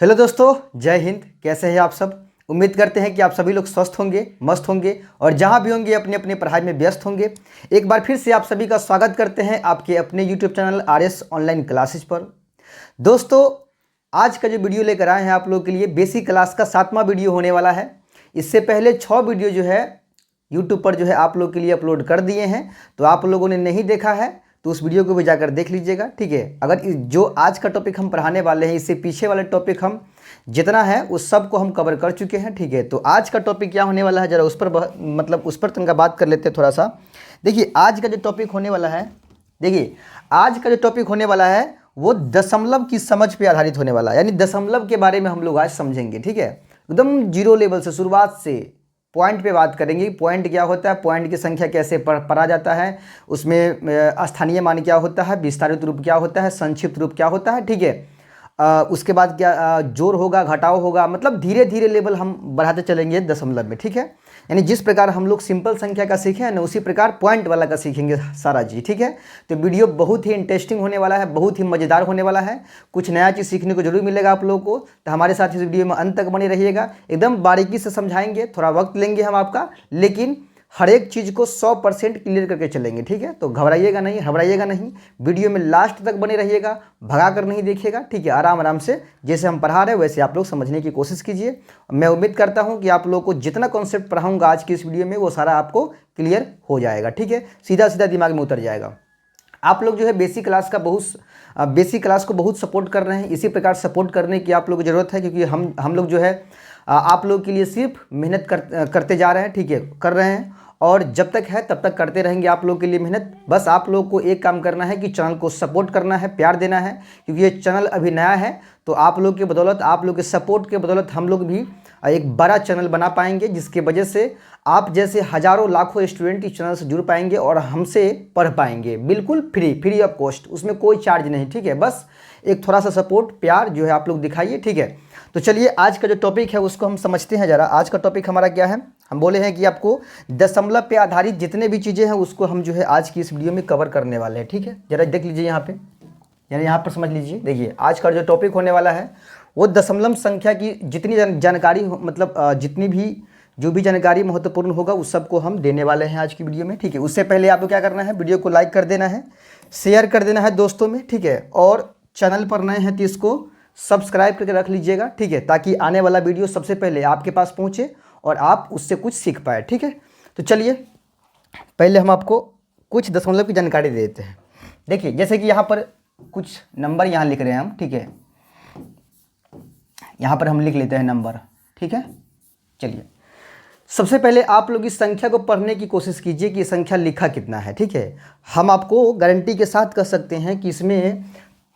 Hello दोस्तों, जय हिंद। कैसे हैं आप सब? उम्मीद करते हैं कि आप सभी लोग स्वस्थ होंगे, मस्त होंगे और जहां भी होंगे अपनी अपनी पढ़ाई में व्यस्त होंगे। एक बार फिर से आप सभी का स्वागत करते हैं आपके अपने YouTube channel RS online classes पर। दोस्तों, आज का जो वीडियो लेकर आए हैं आप लोगों के लिए बेसिक क्लास का 7वां वीडियो होने वाला है। इससे पहले 6 वीडियो जो है यूट्यूब पर जो है आप लोग के लिए अपलोड कर दिए हैं, तो आप लोगों ने नहीं देखा है तो उस वीडियो को भी जाकर देख लीजिएगा, ठीक है। अगर जो आज का टॉपिक हम पढ़ाने वाले हैं, इससे पीछे वाले टॉपिक हम जितना है उस सब को हम कवर कर चुके हैं, ठीक है। तो आज का टॉपिक क्या होने वाला है, जरा उस पर उस पर तनका बात कर लेते हैं थोड़ा सा। देखिए, आज का जो टॉपिक होने वाला है, वो दशमलव की समझ पे आधारित होने वाला है। यानी दशमलव के बारे में हम लोग आज समझेंगे, ठीक है। एकदम जीरो लेवल से, शुरुआत से पॉइंट पे बात करेंगे। पॉइंट क्या होता है, पॉइंट की संख्या कैसे पढ़ा जाता है, उसमें स्थानीय मान क्या होता है, विस्तारित रूप क्या होता है, संक्षिप्त रूप क्या होता है, ठीक है। उसके बाद क्या जोड़ होगा, घटाव होगा, मतलब धीरे धीरे लेवल हम बढ़ाते चलेंगे दशमलव में, ठीक है। यानी जिस प्रकार हम लोग सिंपल संख्या का सीखे हैं ना, उसी प्रकार पॉइंट वाला का सीखेंगे सारा जी, ठीक है। तो वीडियो बहुत ही इंटरेस्टिंग होने वाला है, बहुत ही मज़ेदार होने वाला है। कुछ नया चीज़ सीखने को जरूर मिलेगा आप लोगों को। तो हमारे साथ इस वीडियो में अंत तक बने रहिएगा। एकदम बारीकी से समझाएंगे, थोड़ा वक्त लेंगे हम आपका, लेकिन हर एक चीज़ को 100% क्लियर करके चलेंगे, ठीक है। तो घबराइएगा नहीं, वीडियो में लास्ट तक बने रहिएगा, भगा कर नहीं देखिएगा, ठीक है। आराम आराम से जैसे हम पढ़ा रहे हैं वैसे आप लोग समझने की कोशिश कीजिए। मैं उम्मीद करता हूं कि आप लोगों को जितना कॉन्सेप्ट पढ़ाऊंगा आज की इस वीडियो में वो सारा आपको क्लियर हो जाएगा, ठीक है। सीधा सीधा दिमाग में उतर जाएगा। आप लोग जो है बेसिक क्लास को बहुत सपोर्ट कर रहे हैं। इसी प्रकार सपोर्ट करने की आप लोगों को ज़रूरत है, क्योंकि हम लोग जो है आप लोग के लिए सिर्फ मेहनत करते जा रहे हैं, ठीक है, कर रहे हैं। और जब तक है तब तक करते रहेंगे आप लोग के लिए मेहनत। बस आप लोग को एक काम करना है कि चैनल को सपोर्ट करना है, प्यार देना है, क्योंकि ये चैनल अभी नया है। तो आप लोग के बदौलत, आप लोग के सपोर्ट के बदौलत हम लोग भी एक बड़ा चैनल बना पाएंगे, जिसके वजह से आप जैसे हज़ारों लाखों स्टूडेंट इस चैनल से जुड़ पाएंगे और हमसे पढ़ पाएंगे बिल्कुल फ्री ऑफ कॉस्ट। उसमें कोई चार्ज नहीं, ठीक है। बस एक थोड़ा सा सपोर्ट, प्यार जो है आप लोग दिखाइए, ठीक है। तो चलिए आज का जो टॉपिक है उसको हम समझते हैं जरा। आज का टॉपिक हमारा क्या है, हम बोले हैं कि आपको दशमलव पे आधारित जितने भी चीज़ें हैं उसको हम जो है आज की इस वीडियो में कवर करने वाले हैं, ठीक है। जरा देख लीजिए यहाँ पे, यानी यहाँ पर समझ लीजिए। देखिए, आज का जो टॉपिक होने वाला है वो दशमलव संख्या की जितनी जानकारी, मतलब जितनी भी जो भी जानकारी महत्वपूर्ण होगा उस सबको हम देने वाले हैं आज की वीडियो में, ठीक है। उससे पहले आपको क्या करना है, वीडियो को लाइक कर देना है, शेयर कर देना है दोस्तों में, ठीक है। और चैनल पर नए हैं तो इसको सब्सक्राइब करके रख लीजिएगा, ठीक है, ताकि आने वाला वीडियो सबसे पहले आपके पास पहुंचे और आप उससे कुछ सीख पाए, ठीक है। तो चलिए पहले हम आपको कुछ दशमलव की जानकारी दे देते हैं। देखिए, जैसे कि यहाँ पर कुछ नंबर यहाँ लिख रहे हैं हम, ठीक है। यहाँ पर हम लिख लेते हैं नंबर, ठीक है। चलिए, सबसे पहले आप लोग इस संख्या को पढ़ने की कोशिश कीजिए कि संख्या लिखा कितना है, ठीक है। हम आपको गारंटी के साथ कह सकते हैं कि इसमें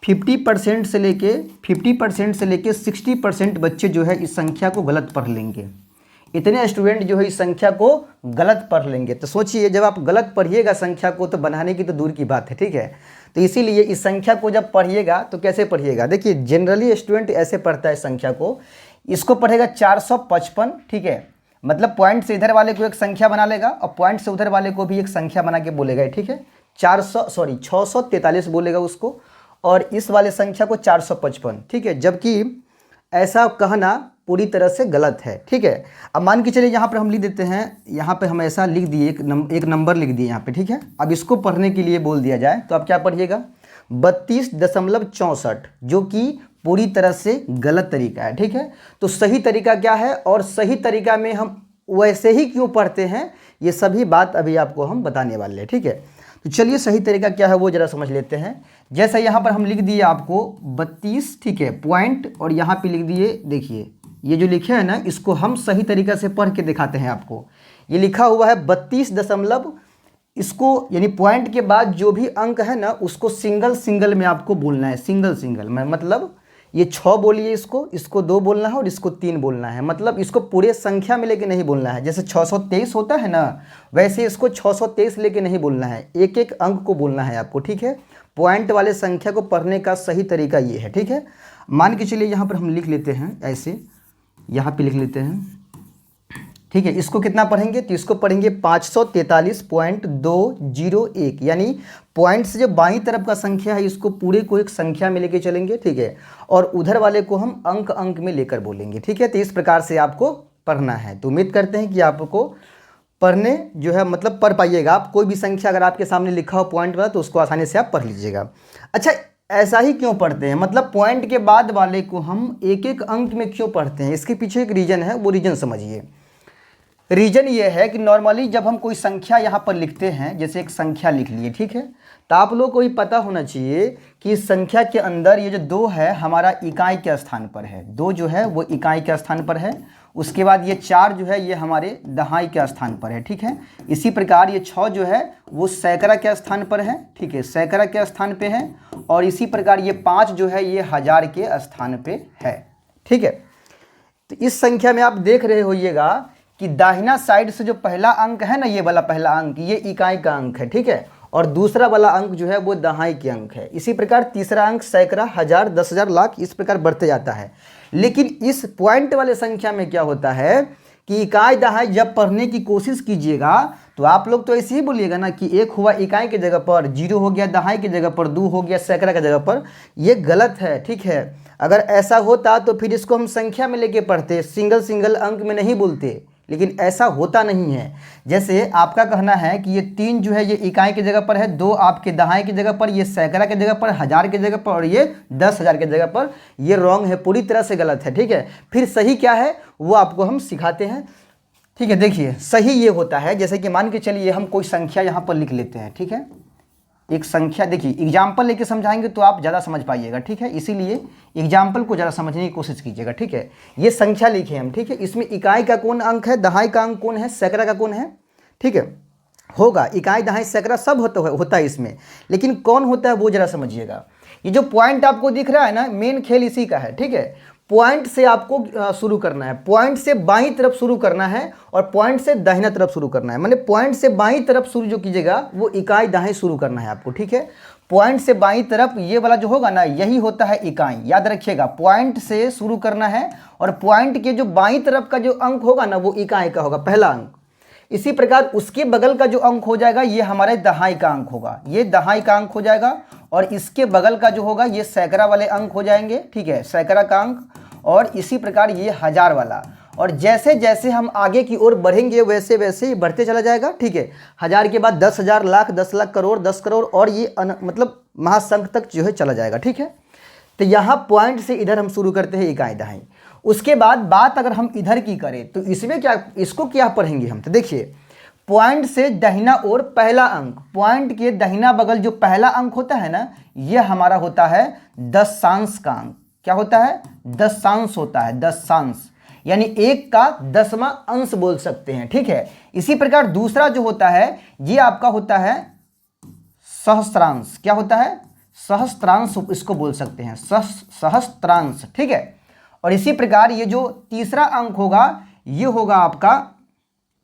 50% से लेके 60% बच्चे जो है इस संख्या को गलत पढ़ लेंगे। इतने स्टूडेंट जो है इस संख्या को गलत पढ़ लेंगे। तो सोचिए, जब आप गलत पढ़िएगा संख्या को तो बनाने की तो दूर की बात है, ठीक है। तो इसीलिए इस संख्या को जब पढ़िएगा तो कैसे पढ़िएगा, देखिए जनरली स्टूडेंट ऐसे पढ़ता है संख्या को, इसको पढ़ेगा 455, ठीक है। मतलब पॉइंट से इधर वाले को एक संख्या बना लेगा और पॉइंट से उधर वाले को भी एक संख्या बना के बोलेगा, ठीक है। 643 बोलेगा उसको, और इस वाले संख्या को 455, ठीक है। जबकि ऐसा कहना पूरी तरह से गलत है, ठीक है। अब मान के चलिए यहाँ पर हम लिख देते हैं, यहाँ पे हम ऐसा लिख दिए, एक नंबर लिख दिए यहाँ पे, ठीक है। अब इसको पढ़ने के लिए बोल दिया जाए तो आप क्या पढ़िएगा, 32.64, जो कि पूरी तरह से गलत तरीका है, ठीक है। तो सही तरीका क्या है और सही तरीका में हम वैसे ही क्यों पढ़ते हैं, ये सभी बात अभी आपको हम बताने वाले हैं, ठीक है। तो चलिए सही तरीका क्या है वो जरा समझ लेते हैं। जैसा यहाँ पर हम लिख दिए आपको 32, ठीक है, पॉइंट, और यहाँ पे लिख दिए, देखिए ये जो लिखे है ना, इसको हम सही तरीका से पढ़ के दिखाते हैं आपको। ये लिखा हुआ है 32 दशमलव, इसको यानी पॉइंट के बाद जो भी अंक है ना उसको सिंगल में आपको बोलना है, सिंगल में। मतलब ये 6 बोलिए, इसको 2 बोलना है और इसको 3 बोलना है। मतलब इसको पूरे संख्या में लेके नहीं बोलना है। जैसे 623 होता है ना, वैसे इसको 623 लेके नहीं बोलना है, एक एक अंक को बोलना है आपको, ठीक है। पॉइंट वाले संख्या को पढ़ने का सही तरीका ये है, ठीक है। मान के चलिए यहाँ पर हम लिख लेते हैं ऐसे, यहाँ पे लिख लेते हैं ठीक है। इसको कितना पढ़ेंगे, तो इसको पढ़ेंगे 543.201, यानी पॉइंट से जो बाईं तरफ का संख्या है इसको पूरे को एक संख्या में लेके चलेंगे, ठीक है, और उधर वाले को हम अंक अंक में लेकर बोलेंगे, ठीक है। तो इस प्रकार से आपको पढ़ना है। तो उम्मीद करते हैं कि आपको पढ़ने जो है मतलब पढ़ पाइएगा। आप कोई भी संख्या अगर आपके सामने लिखा हो पॉइंट वाला तो उसको आसानी से आप पढ़ लीजिएगा। अच्छा, ऐसा ही क्यों पढ़ते हैं, मतलब पॉइंट के बाद वाले को हम एक एक अंक में क्यों पढ़ते हैं, इसके पीछे एक रीजन है, वो रीजन समझिए। रीजन ये है कि नॉर्मली जब हम कोई संख्या यहाँ पर लिखते हैं, जैसे एक संख्या लिख लिए, ठीक है, तो आप लोग को भी पता होना चाहिए कि इस संख्या के अंदर ये जो 2 है हमारा इकाई के स्थान पर है, 2 जो है वो इकाई के स्थान पर है। उसके बाद ये 4 जो है ये हमारे दहाई के स्थान पर है, ठीक है। इसी प्रकार ये 6 जो है वो सैकड़ा के स्थान पर है, ठीक है, सैकड़ा के स्थान पे है। और इसी प्रकार ये 5 जो है ये हजार के स्थान पे है, ठीक है। तो इस संख्या में आप देख रहे होइएगा कि दाहिना साइड से जो पहला अंक है ना, ये वाला पहला अंक, ये इकाई का अंक है, ठीक है, और दूसरा वाला अंक जो है वो दहाई के अंक है। इसी प्रकार तीसरा अंक सैकड़ा, हजार, 10,000, लाख, इस प्रकार बढ़ते जाता है। लेकिन इस पॉइंट वाले संख्या में क्या होता है कि इकाई दहाई जब पढ़ने की कोशिश कीजिएगा तो आप लोग तो ऐसे ही बोलिएगा ना कि 1 हुआ इकाई की जगह पर, 0 हो गया दहाई की जगह पर, 2 हो गया सैकड़ा की जगह पर। ये गलत है, ठीक है। अगर ऐसा होता तो फिर इसको हम संख्या में लेके पढ़ते, सिंगल सिंगल अंक में नहीं बोलते, लेकिन ऐसा होता नहीं है। जैसे आपका कहना है कि ये 3 जो है ये इकाई की जगह पर है, 2 आपके दहाई की जगह पर, ये सैकड़ा की जगह पर, हजार की जगह पर, और ये 10,000 की जगह पर। ये रॉन्ग है, पूरी तरह से गलत है, ठीक है। फिर सही क्या है वो आपको हम सिखाते हैं, ठीक है। देखिए सही ये होता है, जैसे कि मान के चलिए हम कोई संख्या यहाँ पर लिख लेते हैं, ठीक है, एक संख्या। देखिए एग्जाम्पल लेके समझाएंगे तो आप ज़्यादा समझ पाइएगा, ठीक है, इसीलिए एग्जाम्पल को ज़्यादा समझने की कोशिश कीजिएगा, ठीक है। ये संख्या लिखे हम, ठीक है, इसमें इकाई का कौन अंक है, दहाई का अंक कौन है, सैकड़ा का कौन है, ठीक है, होगा इकाई दहाई सैकड़ा सब होता है इसमें, लेकिन कौन होता है वो जरा समझिएगा। ये जो पॉइंट आपको दिख रहा है ना, मेन खेल इसी का है, ठीक है। पॉइंट से आपको शुरू करना है, पॉइंट से बाईं तरफ शुरू करना है और पॉइंट से दाहिना तरफ शुरू करना है। माने पॉइंट से बाईं तरफ शुरू जो कीजिएगा वो इकाई दहाई शुरू करना है आपको, ठीक है। पॉइंट से बाईं तरफ ये वाला जो होगा ना यही होता है इकाई, याद रखिएगा। पॉइंट से शुरू करना है और पॉइंट के जो बाईं तरफ का जो अंक होगा ना वो इकाई का होगा, पहला अंक। इसी प्रकार उसके बगल का जो अंक हो जाएगा ये हमारे दहाई का अंक होगा, ये दहाई का अंक हो जाएगा। और इसके बगल का जो होगा ये सैकड़ा वाले अंक हो जाएंगे, ठीक है, सैकड़ा का अंक। और इसी प्रकार ये हजार वाला। और जैसे जैसे हम आगे की ओर बढ़ेंगे वैसे वैसे ये बढ़ते चला जाएगा, ठीक है। हजार के बाद 10,000, लाख, 10 लाख, करोड़, 10 करोड़, और ये मतलब महासंख्य तक जो है चला जाएगा, ठीक है। तो यहाँ पॉइंट से इधर हम शुरू करते हैं इकाई दहाई। उसके बाद बात अगर हम इधर की करें तो इसमें क्या, इसको क्या पढ़ेंगे हम, तो देखिए पॉइंट से दाहिना ओर पहला अंक, पॉइंट के दाहिना बगल जो पहला अंक होता है ना ये हमारा होता है दशांश का अंक। क्या होता है, दशांश होता है, दशांश, यानी 1 का 10वां अंश बोल सकते हैं, ठीक है। इसी प्रकार दूसरा जो होता है ये आपका होता है सहस्त्रांश। क्या होता है, सहस्त्रांश इसको बोल सकते हैं, सहस्त्रांश, ठीक है। और इसी प्रकार ये जो तीसरा अंक होगा ये होगा आपका,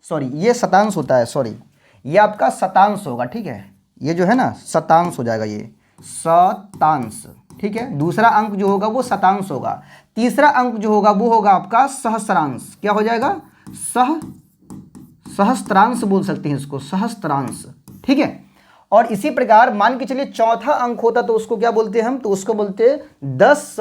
सॉरी ये शतांश होता है, सॉरी ये आपका शतांश होगा, ठीक है। ये जो है ना शतांश हो जाएगा, ये शतांश, ठीक है। दूसरा अंक जो होगा वो शतांश होगा। तीसरा अंक जो होगा वो होगा आपका सहस्त्रांश। क्या हो जाएगा, सहस्त्रांश बोल सकते हैं इसको, सहस्त्रांश, ठीक है। और इसी प्रकार मान के चलिए चौथा अंक होता तो उसको क्या बोलते हैं हम, तो उसको बोलते हैं 10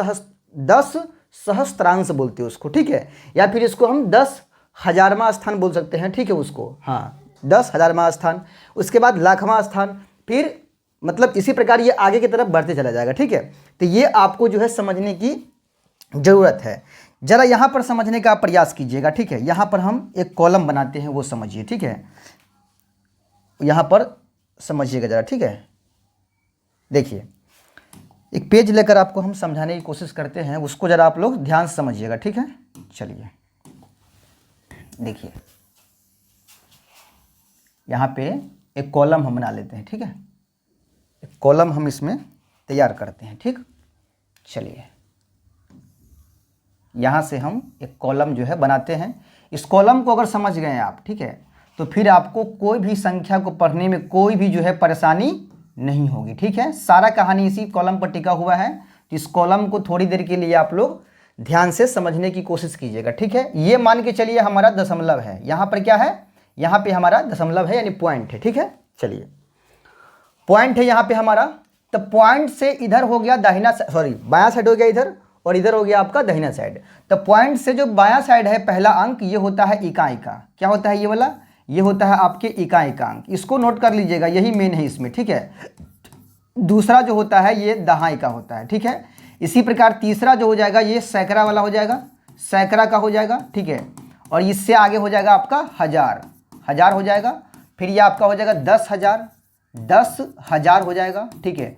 सहस्त्रांश बोलते हैं उसको, ठीक है। या फिर इसको हम 10,000वां स्थान बोल सकते हैं, ठीक है उसको, हाँ 10,000वां स्थान। उसके बाद लाखवां स्थान, फिर मतलब इसी प्रकार ये आगे की तरफ बढ़ते चला जाएगा, ठीक है। तो ये आपको जो है समझने की ज़रूरत है। ज़रा यहाँ पर समझने का प्रयास कीजिएगा, ठीक है। यहाँ पर हम एक कॉलम बनाते हैं वो समझिए, ठीक है। यहाँ पर समझिएगा ज़रा, ठीक है। देखिए एक पेज लेकर आपको हम समझाने की कोशिश करते हैं, उसको ज़रा आप लोग ध्यान से समझिएगा, ठीक है। चलिए देखिए यहाँ पे एक कॉलम हम बना लेते हैं, ठीक है। एक कॉलम हम इसमें तैयार करते हैं, ठीक। चलिए यहाँ से हम एक कॉलम जो है बनाते हैं। इस कॉलम को अगर समझ गए आप, ठीक है, तो फिर आपको कोई भी संख्या को पढ़ने में कोई भी जो है परेशानी नहीं होगी, ठीक है। सारा कहानी इसी कॉलम पर टिका हुआ है। तो इस कॉलम को थोड़ी देर के लिए आप लोग ध्यान से समझने की कोशिश कीजिएगा, ठीक है। ये मान के चलिए हमारा दशमलव है, यहाँ पर क्या है, यहाँ पे हमारा दशमलव है यानी पॉइंट है, ठीक है। चलिए पॉइंट है यहाँ पे हमारा, तो पॉइंट से इधर हो गया दाहिना, सॉरी बायां साइड हो गया इधर, और इधर हो गया आपका दाहिना साइड। तो पॉइंट से जो बायां साइड है पहला अंक ये होता है इकाई का, क्या होता है ये वाला, ये होता है आपके इकाई का अंक, इसको नोट कर लीजिएगा, यही मेन है इसमें, ठीक है। दूसरा जो होता है ये दहाई का होता है, ठीक है। इसी प्रकार तीसरा जो हो जाएगा ये सैकड़ा वाला हो जाएगा, सैकड़ा का हो जाएगा, ठीक है। और इससे आगे हो जाएगा आपका हजार, हजार हो जाएगा। फिर ये आपका हो जाएगा 10,000, 10,000 हो जाएगा, ठीक है।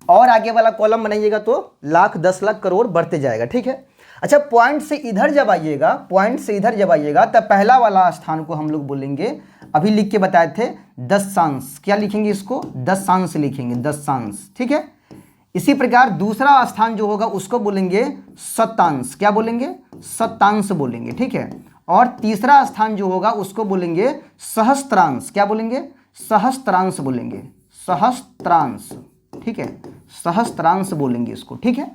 और आगे वाला कॉलम बनाइएगा तो लाख, 10 लाख, करोड़ बढ़ते जाएगा, ठीक है। अच्छा पॉइंट से इधर जब आइएगा, पॉइंट से इधर जब आइएगा तब पहला वाला स्थान को हम लोग बोलेंगे, अभी लिख के बताए थे दशांश, क्या लिखेंगे इसको, दशांश लिखेंगे, दशांश, ठीक है। इसी प्रकार दूसरा स्थान जो होगा उसको बोलेंगे शतांश, क्या बोलेंगे, शतांश बोलेंगे, ठीक है। और तीसरा स्थान जो होगा उसको बोलेंगे सहस्त्रांश, क्या बोलेंगे, सहस्त्रांश बोलेंगे, सहस्त्रांश, ठीक है, सहस्त्रांश बोलेंगे इसको, ठीक है।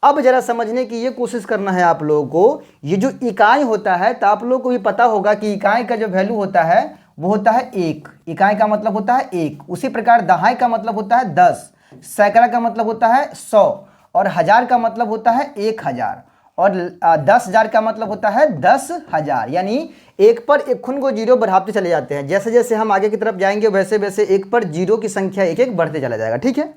अब जरा समझने की ये कोशिश करना है आप लोगों को, ये जो इकाई होता है तो आप लोगों को भी पता होगा कि इकाई का जो वैल्यू होता है वो होता है 1, इकाई का मतलब होता है 1। उसी प्रकार दहाई का मतलब होता है 10, सैकड़ा का मतलब होता है 100, और हजार का मतलब होता है 1000, और 10,000 का मतलब होता है 10,000। यानी एक पर एक खून को जीरो बढ़ाते चले जाते हैं, जैसे जैसे हम आगे की तरफ जाएंगे वैसे वैसे एक पर जीरो की संख्या एक एक बढ़ते चला जाएगा, ठीक है।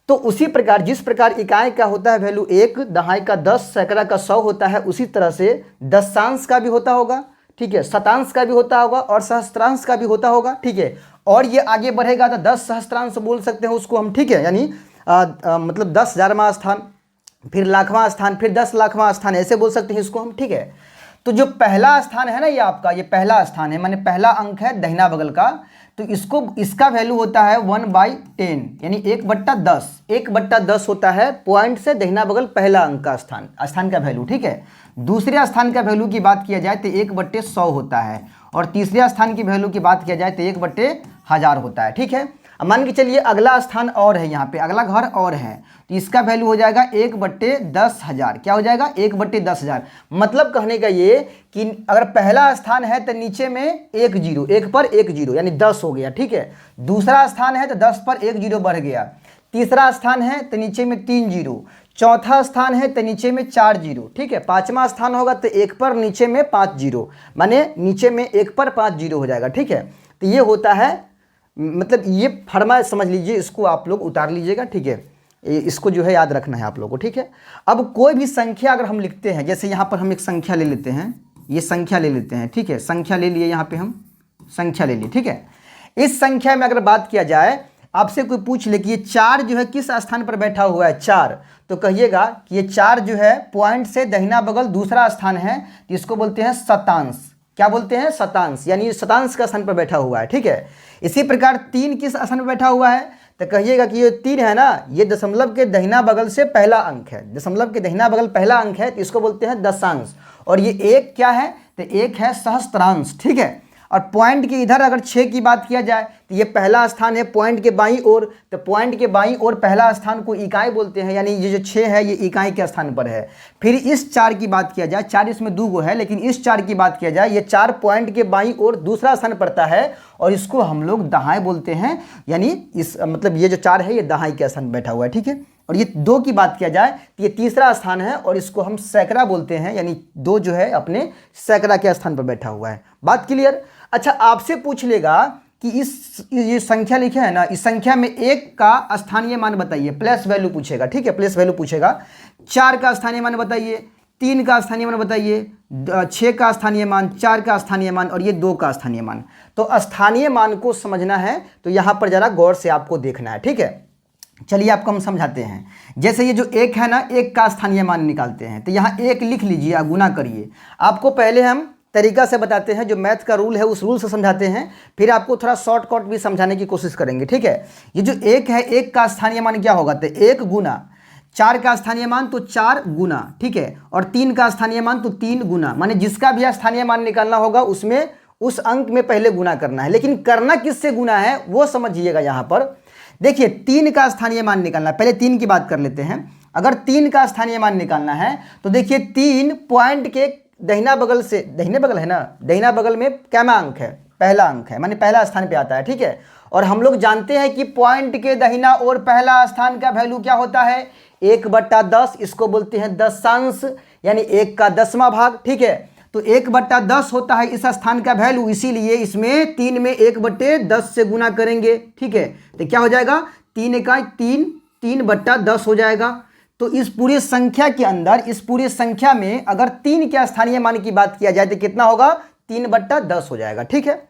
तो उसी प्रकार जिस प्रकार इकाई का होता है वैल्यू 1, दहाई का 10, सैकड़ा का 100 होता है, उसी तरह से दशांश का भी होता होगा, ठीक है, शतांश का भी होता होगा, और सहस्त्रांश का भी होता होगा, ठीक है। और ये आगे बढ़ेगा तो 10 सहस्त्रांश बोल सकते हैं उसको हम, ठीक है। यानी मतलब 10,000वां स्थान, फिर लाखवां स्थान, फिर 10 लाखवां स्थान, ऐसे बोल सकते हैं इसको हम, ठीक है। तो जो पहला स्थान है ना ये आपका, ये पहला स्थान है, माने पहला अंक है दाहिना बगल का, तो इसको, इसका वैल्यू होता है 1/10, यानी 1/10, 1/10 होता है पॉइंट से दाहिना बगल पहला अंक का स्थान का वैल्यू, ठीक है। दूसरे स्थान का वैल्यू की बात किया जाए तो 1/100 होता है, और तीसरे स्थान की वैल्यू की बात किया जाए तो 1/1000 होता है, ठीक है। अब मान के चलिए अगला स्थान और है, यहाँ पे अगला घर और है, तो इसका वैल्यू हो जाएगा 1/10,000, क्या हो जाएगा 1/10,000। मतलब कहने का ये कि अगर पहला स्थान है तो नीचे में एक जीरो, एक पर एक जीरो यानी 10 हो गया, ठीक है। दूसरा स्थान है तो 10 पर एक जीरो बढ़ गया, तीसरा स्थान है तो नीचे में 3 जीरो, चौथा स्थान है तो नीचे में 4 जीरो, ठीक है। पांचवा स्थान होगा तो एक पर नीचे में 5 जीरो, माने नीचे में एक पर 5 जीरो हो जाएगा, ठीक है। तो ये होता है, मतलब ये फर्मा समझ लीजिए, इसको आप लोग उतार लीजिएगा, ठीक है। इसको जो है याद रखना है आप लोगों को, ठीक है। अब कोई भी संख्या अगर हम लिखते हैं, जैसे यहाँ पर हम एक संख्या ले लेते हैं, ये संख्या ले लेते हैं, ठीक है, संख्या ले लिए, यहाँ पे हम संख्या ले लिए, ठीक है। इस संख्या में अगर बात किया जाए, आपसे कोई पूछ ले कि ये 4 जो है किस स्थान पर बैठा हुआ है 4, तो कहिएगा कि ये 4 जो है पॉइंट से दाहिना बगल दूसरा स्थान है, तो इसको बोलते हैं शतांश, क्या बोलते हैं, शतांश, यानी शतांश का स्थान पर बैठा हुआ है, ठीक है। इसी प्रकार 3 किस स्थान पर बैठा हुआ है, तो कहिएगा कि ये 3 है ना, ये दशमलव के दाहिना बगल से पहला अंक है, दशमलव के दाहिना बगल पहला अंक है, तो इसको बोलते हैं दशांश। और ये 1 क्या है, तो 1 है सहस्त्रांश, ठीक है। और पॉइंट के इधर अगर 6 की बात किया जाए तो ये पहला स्थान है पॉइंट के बाईं ओर, तो पॉइंट के बाईं ओर पहला स्थान को इकाई बोलते हैं, यानी ये जो 6 है ये इकाई के स्थान पर है। फिर इस 4 की बात किया जाए, 4 इसमें 2 गो है, लेकिन इस 4 की बात किया जाए, ये 4 पॉइंट के बाईं ओर दूसरा स्थान पड़ता है, और इसको हम लोग दहाई बोलते हैं, यानी इस मतलब ये जो 4 है ये दहाई के स्थान बैठा हुआ है, ठीक है। और ये 2 की बात किया जाए तो ये तीसरा स्थान है, और इसको हम सैकड़ा बोलते हैं, यानी 2 जो है अपने सैकड़ा के स्थान पर बैठा हुआ है। बात क्लियर। अच्छा आपसे पूछ लेगा कि ये संख्या लिखे है ना, इस संख्या में 1 का स्थानीय मान बताइए, प्लेस वैल्यू पूछेगा, ठीक है, प्लेस वैल्यू पूछेगा। 4 का स्थानीय मान बताइए, 3 का स्थानीय मान बताइए, 6 का स्थानीय मान, 4 का स्थानीय मान, और ये 2 का स्थानीय मान। तो स्थानीय मान को समझना है तो यहाँ पर जरा गौर से आपको देखना है, ठीक है। चलिए आपको हम समझाते हैं। जैसे ये जो 1 है ना, 1 का स्थानीय मान निकालते हैं, तो यहाँ 1 लिख लीजिए, गुना करिए। आपको पहले हम तरीका से बताते हैं, जो मैथ का रूल है उस रूल से समझाते हैं, फिर आपको थोड़ा शॉर्टकट भी समझाने की कोशिश करेंगे, ठीक है। ये जो 1 है, 1 का स्थानीय मान क्या होगा, तो 1 गुना 4 का स्थानीय मान तो 4 गुना, ठीक है, और 3 का स्थानीय मान तो 3 गुना, माने जिसका भी स्थानीय मान निकालना होगा उसमें उस अंक में पहले गुना करना है, लेकिन करना किससे गुना है वो समझिएगा। यहाँ पर देखिए 3 का स्थानीय मान निकालना, पहले 3 की बात कर लेते हैं। अगर 3 का स्थानीय मान निकालना है तो देखिए 3 पॉइंट के दाहिना बगल से, दाहिने बगल है ना, दाहिना बगल में कैमा अंक है, पहला अंक है, माने पहला स्थान पे आता है, ठीक है। और हम लोग जानते हैं कि पॉइंट के दाहिना और पहला स्थान का वैल्यू क्या होता है, 1/10, इसको बोलते हैं दशांश, यानी 1 का 10वां भाग, ठीक है। तो 1/10 होता है इस स्थान का वैल्यू, इसीलिए इसमें 3 में 1/10 से गुना करेंगे, ठीक है। तो क्या हो जाएगा, 3 इकाई 3, 3/10 हो जाएगा। तो इस पूरी संख्या के अंदर, इस पूरी संख्या में अगर 3 के स्थानीय मान की बात किया जाए तो कितना होगा, 3/10 हो जाएगा, ठीक है।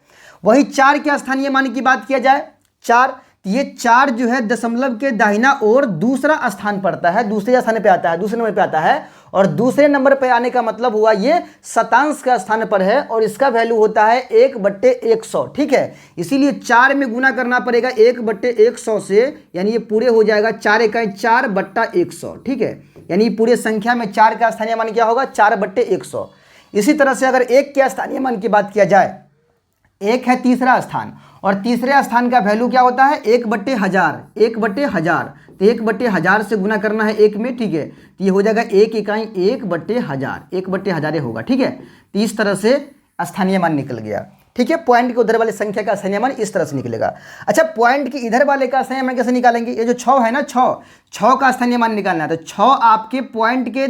वही 4 के स्थानीय मान की बात किया जाए, 4, तो ये 4 जो है दशमलव के दाहिना और दूसरा स्थान पड़ता है, दूसरे स्थान पे आता है, दूसरे नंबर पे आता है। और दूसरे नंबर पे आने का मतलब हुआ ये शतांश का स्थान पर है और इसका वैल्यू होता है 1/100, ठीक है। इसीलिए 4 में गुना करना पड़ेगा 1/100 से, यानी ये पूरे हो जाएगा 4 इकाई 4/100, ठीक है। यानी पूरे संख्या में 4 का स्थानीय मान क्या होगा, 4/100। इसी तरह से अगर 1 के स्थानीय मान की बात किया जाए, 1 है तीसरा स्थान और तीसरे स्थान का वैल्यू क्या होता है, 1/1000, 1/1000। तो 1/1000 से गुना करना है 1 में, ठीक है। तो ये हो जाएगा 1 इकाई 1/1000, 1/1000 होगा, ठीक है। तो इस तरह से स्थानीय मान निकल गया, ठीक है। पॉइंट के उधर वाले संख्या का स्थानीय मान इस तरह से निकलेगा। अच्छा, पॉइंट के इधर वाले का स्थानीय मान कैसे निकालेंगे, ये जो 6 है ना, 6 का स्थानीय मान निकालना है। तो 6 आपके पॉइंट के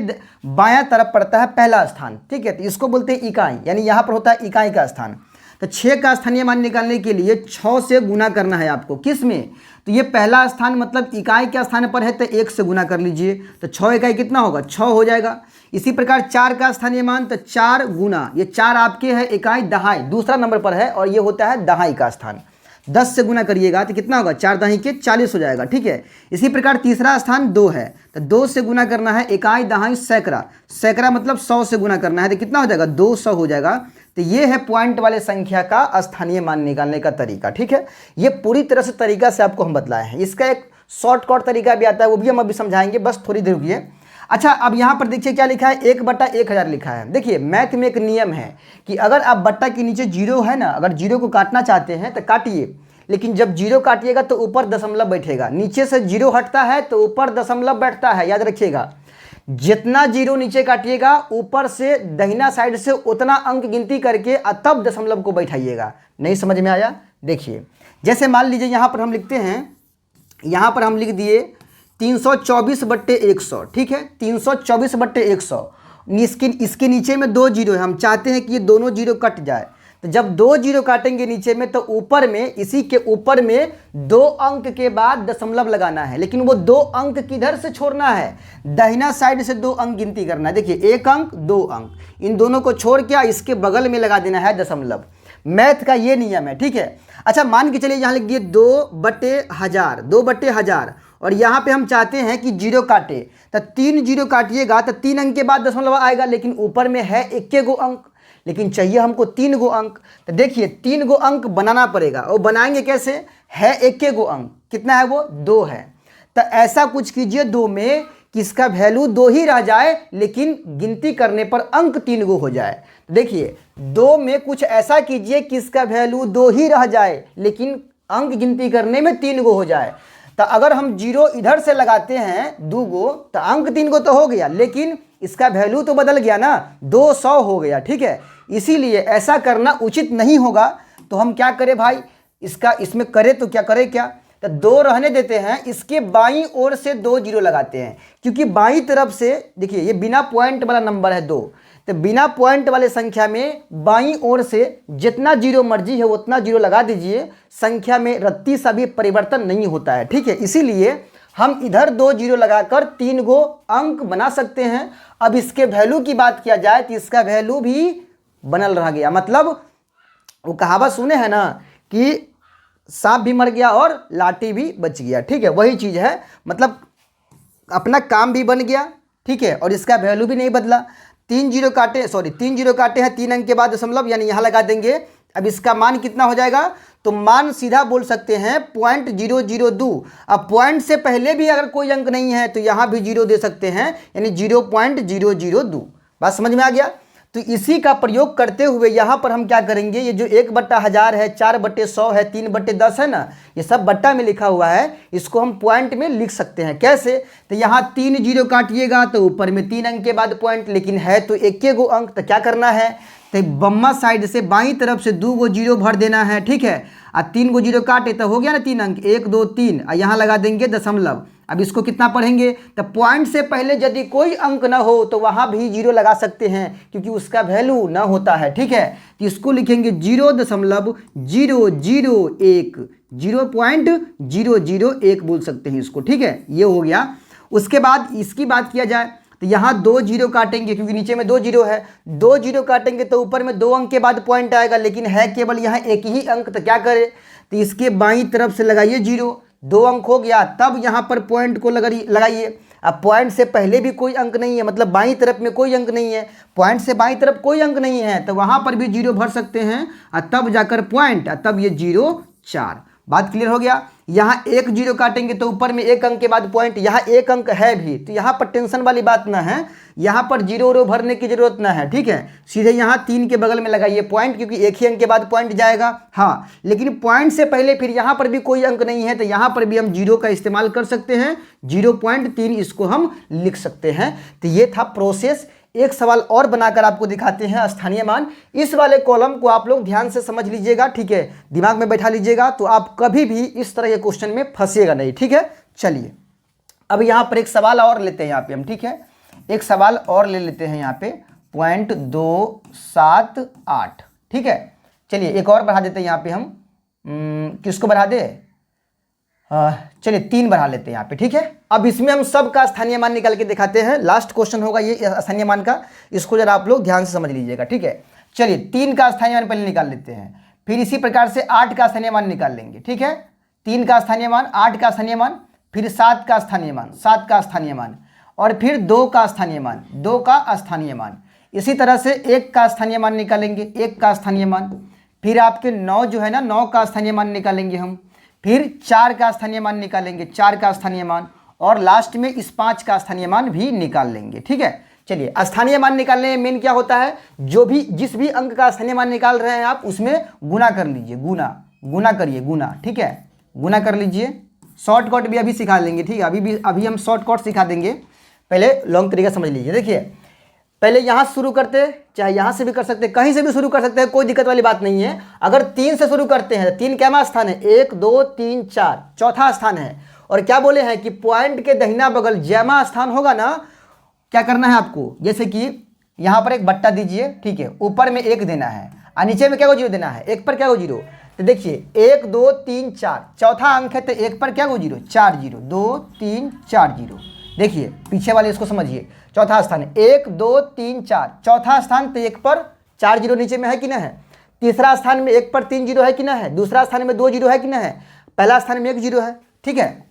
बायां तरफ पड़ता है पहला स्थान, ठीक है। तो इसको बोलते हैं इकाई, यानी यहाँ पर होता है इकाई का स्थान। तो 6 का स्थानीय मान निकालने के लिए 6 से गुना करना है आपको, किस में, तो ये पहला स्थान मतलब इकाई के स्थान पर है तो 1 से गुना कर लीजिए, तो 6 इकाई कितना होगा, 6 हो जाएगा। इसी प्रकार 4 का स्थानीय मान, तो 4 गुना, ये 4 आपके है इकाई दहाई, दूसरा नंबर पर है और ये होता है दहाई का स्थान, 10 से गुना करिएगा तो कितना होगा, 4 दहाई के 40 हो जाएगा, ठीक है। इसी प्रकार तीसरा स्थान 2 है, तो 2 से गुना करना है, इकाई दहाई सैकड़ा, सैकड़ा मतलब 100 से गुना करना है तो कितना हो जाएगा, 200 हो जाएगा। तो ये है पॉइंट वाले संख्या का स्थानीय मान निकालने का तरीका, ठीक है। ये पूरी तरह से तरीका से आपको हम बतलाए हैं, इसका एक शॉर्टकट तरीका भी आता है, वो भी हम अभी समझाएंगे, बस थोड़ी देर रुकिए। अच्छा, अब यहाँ पर देखिए क्या लिखा है, 1/1000 लिखा है। देखिए मैथ में एक नियम है कि अगर आप बट्टा के नीचे 0 है ना, अगर 0 को काटना चाहते हैं तो काटिए, लेकिन जब 0 काटिएगा तो ऊपर दशमलव बैठेगा, नीचे से 0 हटता है तो ऊपर दशमलव बैठता है, याद रखिएगा। जितना 0 नीचे काटिएगा ऊपर से दाहिना साइड से उतना अंक गिनती करके तब दशमलव को बैठाइएगा। नहीं समझ में आया, देखिए जैसे मान लीजिए यहाँ पर हम लिखते हैं, यहाँ पर हम लिख दिए 324/100, ठीक है, 324/100। इसके नीचे में 2 0 है, हम चाहते हैं कि ये दोनों 0 कट जाए। तो जब 2 0 काटेंगे नीचे में तो ऊपर में, इसी के ऊपर में 2 अंक के बाद दशमलव लगाना है, लेकिन वो 2 अंक किधर से छोड़ना है, दाहिना साइड से 2 अंक गिनती करना है। देखिए 1 अंक 2 अंक, इन दोनों को छोड़ के इसके बगल में लगा देना है दशमलव। मैथ का ये नियम है, ठीक है। अच्छा, मान के चलिए यहाँ लिख दिए 2/1000, 2/1000 और यहाँ पे हम चाहते हैं कि 0 काटे, तो 3 0 काटिएगा तो 3 अंक के बाद दशमलव आएगा, लेकिन ऊपर में है 1 गो अंक, लेकिन चाहिए हमको 3 गो अंक। तो देखिए 3 गो अंक बनाना पड़ेगा, और बनाएंगे कैसे, है 1 गो अंक, कितना है वो, 2 है। तो ऐसा कुछ कीजिए 2 में कि इसका वैल्यू 2 ही रह जाए, लेकिन गिनती करने पर अंक 3 गो हो जाए। तो देखिए 2 में कुछ ऐसा कीजिए कि इसका वैल्यू 2 ही रह जाए, लेकिन अंक गिनती करने में 3 गो हो जाए। तो अगर हम 0 इधर से लगाते हैं 2 गो तो अंक 3 गो तो हो गया, लेकिन इसका वैल्यू तो बदल गया ना, 200 हो गया, ठीक है। इसीलिए ऐसा करना उचित नहीं होगा। तो हम क्या करें भाई, इसमें करें तो क्या करें, क्या तो 2 रहने देते हैं, इसके बाईं ओर से 2 0 लगाते हैं, क्योंकि बाईं तरफ से देखिए ये बिना पॉइंट वाला नंबर है 2, तो बिना पॉइंट वाले संख्या में बाईं ओर से जितना 0 मर्जी है उतना 0 लगा दीजिए, संख्या में रत्ती सा भी परिवर्तन नहीं होता है, ठीक है। इसीलिए हम इधर 2 0 लगाकर 3 गो अंक बना सकते हैं। अब इसके वैल्यू की बात किया जाए तो इसका वैल्यू भी बनल रह गया, मतलब वो कहावत सुने हैं ना कि सांप भी मर गया और लाठी भी बच गया, ठीक है, वही चीज़ है। मतलब अपना काम भी बन गया, ठीक है, और इसका वैल्यू भी नहीं बदला। 3 0 काटे हैं 3 अंक के बाद दशमलव, यानी यहाँ लगा देंगे। अब इसका मान कितना हो जाएगा, तो मान सीधा बोल सकते हैं 0.002। अब पॉइंट से पहले भी अगर कोई अंक नहीं है तो यहाँ भी 0 दे सकते हैं, यानी 0.002। बात समझ में आ गया। तो इसी का प्रयोग करते हुए यहाँ पर हम क्या करेंगे, ये जो 1/1000 है, 4/100 है, 3/10 है ना, ये सब बट्टा में लिखा हुआ है, इसको हम पॉइंट में लिख सकते हैं। कैसे, तो यहाँ 3 जीरो काटिएगा तो ऊपर में 3 अंक के बाद पॉइंट, लेकिन है तो एक गो अंक, तो क्या करना है, तो बम्मा साइड से बाईं तरफ से 2 गो जीरो भर देना है। ठीक है, और 3 गो जीरो काटे तो हो गया ना 3 अंक, 1 2 3, और यहाँ लगा देंगे दशमलव। अब इसको कितना पढ़ेंगे, तो पॉइंट से पहले यदि कोई अंक ना हो तो वहाँ भी जीरो लगा सकते हैं, क्योंकि उसका वैल्यू ना होता है। ठीक है, तो इसको लिखेंगे 0.001, 0.001 बोल सकते हैं इसको। ठीक है, ये हो गया। उसके बाद इसकी बात किया जाए तो यहाँ 2 जीरो काटेंगे, क्योंकि नीचे में 2 जीरो है, 2 जीरो काटेंगे तो ऊपर में 2 अंक के बाद पॉइंट आएगा, लेकिन है केवल यहाँ एक ही अंक, तो क्या करें, तो इसके बाईं तरफ से लगाइए जीरो, 2 अंक हो गया, तब यहाँ पर पॉइंट को लगाइए। अब पॉइंट से पहले भी कोई अंक नहीं है, मतलब बाईं तरफ में कोई अंक नहीं है, पॉइंट से बाईं तरफ कोई अंक नहीं है, तो वहाँ पर भी जीरो भर सकते हैं, और तब जाकर पॉइंट, तब ये 0 4। बात क्लियर हो गया। यहाँ 1 जीरो काटेंगे तो ऊपर में 1 अंक के बाद पॉइंट, यहाँ 1 अंक है भी, तो यहाँ पर टेंशन वाली बात ना है, यहाँ पर जीरो भरने की जरूरत ना है। ठीक है, सीधे यहाँ 3 के बगल में लगाइए पॉइंट, क्योंकि एक ही अंक के बाद पॉइंट जाएगा। हाँ, लेकिन पॉइंट से पहले फिर यहाँ पर भी कोई अंक नहीं है, तो यहाँ पर भी हम जीरो का इस्तेमाल कर सकते हैं, 0.3 इसको हम लिख सकते हैं। तो ये था प्रोसेस। एक सवाल और बनाकर आपको दिखाते हैं, स्थानीय मान। इस वाले कॉलम को आप लोग ध्यान से समझ लीजिएगा। ठीक है, दिमाग में बैठा लीजिएगा, तो आप कभी भी इस तरह के क्वेश्चन में फंसिएगा नहीं। ठीक है, चलिए अब यहाँ पर एक सवाल और लेते हैं यहाँ पे हम। ठीक है, एक सवाल और ले लेते हैं यहाँ पे, 0.278। ठीक है, चलिए एक और बढ़ा देते हैं यहाँ पे हम, किसको बढ़ा दे, चलिए 3 बढ़ा लेते हैं यहाँ पे। ठीक है, अब इसमें हम सब का स्थानीय मान निकाल के दिखाते हैं। लास्ट क्वेश्चन होगा ये स्थानीय मान का, इसको जरा आप लोग ध्यान से समझ लीजिएगा। ठीक है, चलिए 3 का स्थानीय मान पहले निकाल लेते हैं, फिर इसी प्रकार से 8 का स्थानीय मान निकाल लेंगे। ठीक है, 3 का स्थानीय मान, 8 का स्थानीय मान, फिर 7 का स्थानीय मान, 7 का स्थानीय मान, और फिर 2 का स्थानीय मान, 2 का स्थानीय मान। इसी तरह से 1 का स्थानीय मान निकालेंगे, 1 का स्थानीय मान, फिर आपके 9 जो है ना, 9 का स्थानीय मान निकालेंगे हम, फिर 4 का स्थानीय मान निकालेंगे, 4 का स्थानीय मान, और लास्ट में इस 5 का स्थानीय मान भी निकाल लेंगे। ठीक है, चलिए स्थानीय मान निकालने में मेन क्या होता है, जिस भी अंक का स्थानीय मान निकाल रहे हैं आप उसमें गुना कर लीजिए, गुना करिए, गुना। ठीक है, गुना कर लीजिए। शॉर्टकट भी अभी सिखा लेंगे। ठीक है, अभी हम शॉर्टकट सिखा देंगे, पहले लॉन्ग तरीका समझ लीजिए। देखिए पहले यहाँ से शुरू करते, चाहे यहाँ से भी कर सकते हैं, कहीं से भी शुरू कर सकते हैं, कोई दिक्कत वाली बात नहीं है। अगर 3 से शुरू करते हैं, 3 कैमा स्थान है, 1 2 3 4, चौथा स्थान है। और क्या बोले हैं कि पॉइंट के दाहिना बगल जैमा स्थान होगा ना, क्या करना है आपको, जैसे कि यहाँ पर एक बट्टा दीजिए। ठीक है, ऊपर में 1 देना है और नीचे में क्या को 0 देना है, 1 पर क्या को 0। तो देखिए 1 2 3 4, चौथा अंक है तो 1 पर क्या को 0, 4 0, 2 3 4 0। देखिए पीछे वाले इसको समझिए, चौथा स्थान 1 2 3 4, चौथा स्थान तो 1 पर 4 0 नीचे में है कि ना है। तीसरा स्थान में 1 पर 3 0 है कि ना है। दूसरा स्थान में 2 0 है कि ना है। पहला स्थान में 1 0 है। ठीक है,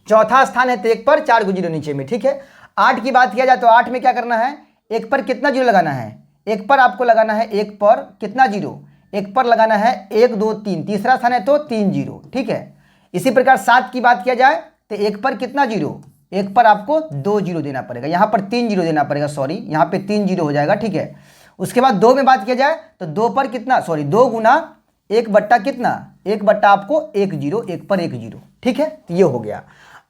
चौथा स्थान है तो 1 पर 4 0 नीचे में। ठीक है, 8 की बात किया जाए तो 8 में क्या करना है, 1 पर कितना 0 लगाना है, 1 पर आपको लगाना है, 1 पर कितना 0, 1 पर लगाना है 1 2 3, तीसरा स्थान है तो 3 0। ठीक है, इसी प्रकार 7 की बात किया जाए तो 1 पर कितना 0, 1 पर आपको 2 0 देना पड़ेगा, यहाँ पर 3 0 देना पड़ेगा, सॉरी यहाँ पे 3 0 हो जाएगा। ठीक है, उसके बाद 2 में बात किया जाए तो 2 पर कितना, सॉरी 2 गुना 1 बट्टा कितना, 1 बट्टा आपको 1 0, 1 पर 1 0। ठीक है, तो ये हो गया।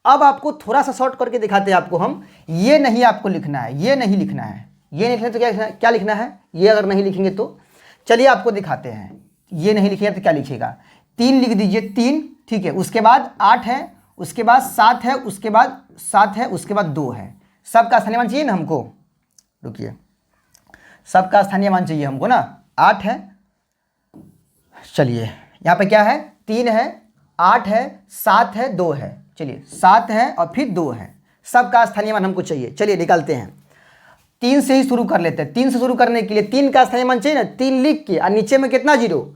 अब आपको थोड़ा सा शॉर्ट करके दिखाते हैं आपको हम, ये नहीं आपको लिखना है, ये नहीं लिखना है, ये नहीं लिखना तो क्या लिखना है, ये अगर नहीं लिखेंगे तो चलिए आपको दिखाते हैं। ये नहीं लिखिएगा तो क्या लिखिएगा, 3 लिख दीजिए, 3। ठीक है, उसके बाद 8 है, उसके बाद 7 है, उसके बाद 7 है, उसके बाद 2 है। सबका स्थानीय मान चाहिए ना हमको, रुकिए, सबका स्थानीय मान चाहिए हमको ना, 8 है, चलिए यहाँ पे क्या है, 3 है, 8 है, 7 है, 2 है। चलिए 7 है और फिर 2 है, सबका स्थानीय मान हमको चाहिए। चलिए निकालते हैं, 3 से ही शुरू कर लेते हैं। 3 से शुरू करने के लिए 3 का स्थानीय मान चाहिए ना, 3 लिख के और नीचे में कितना 0,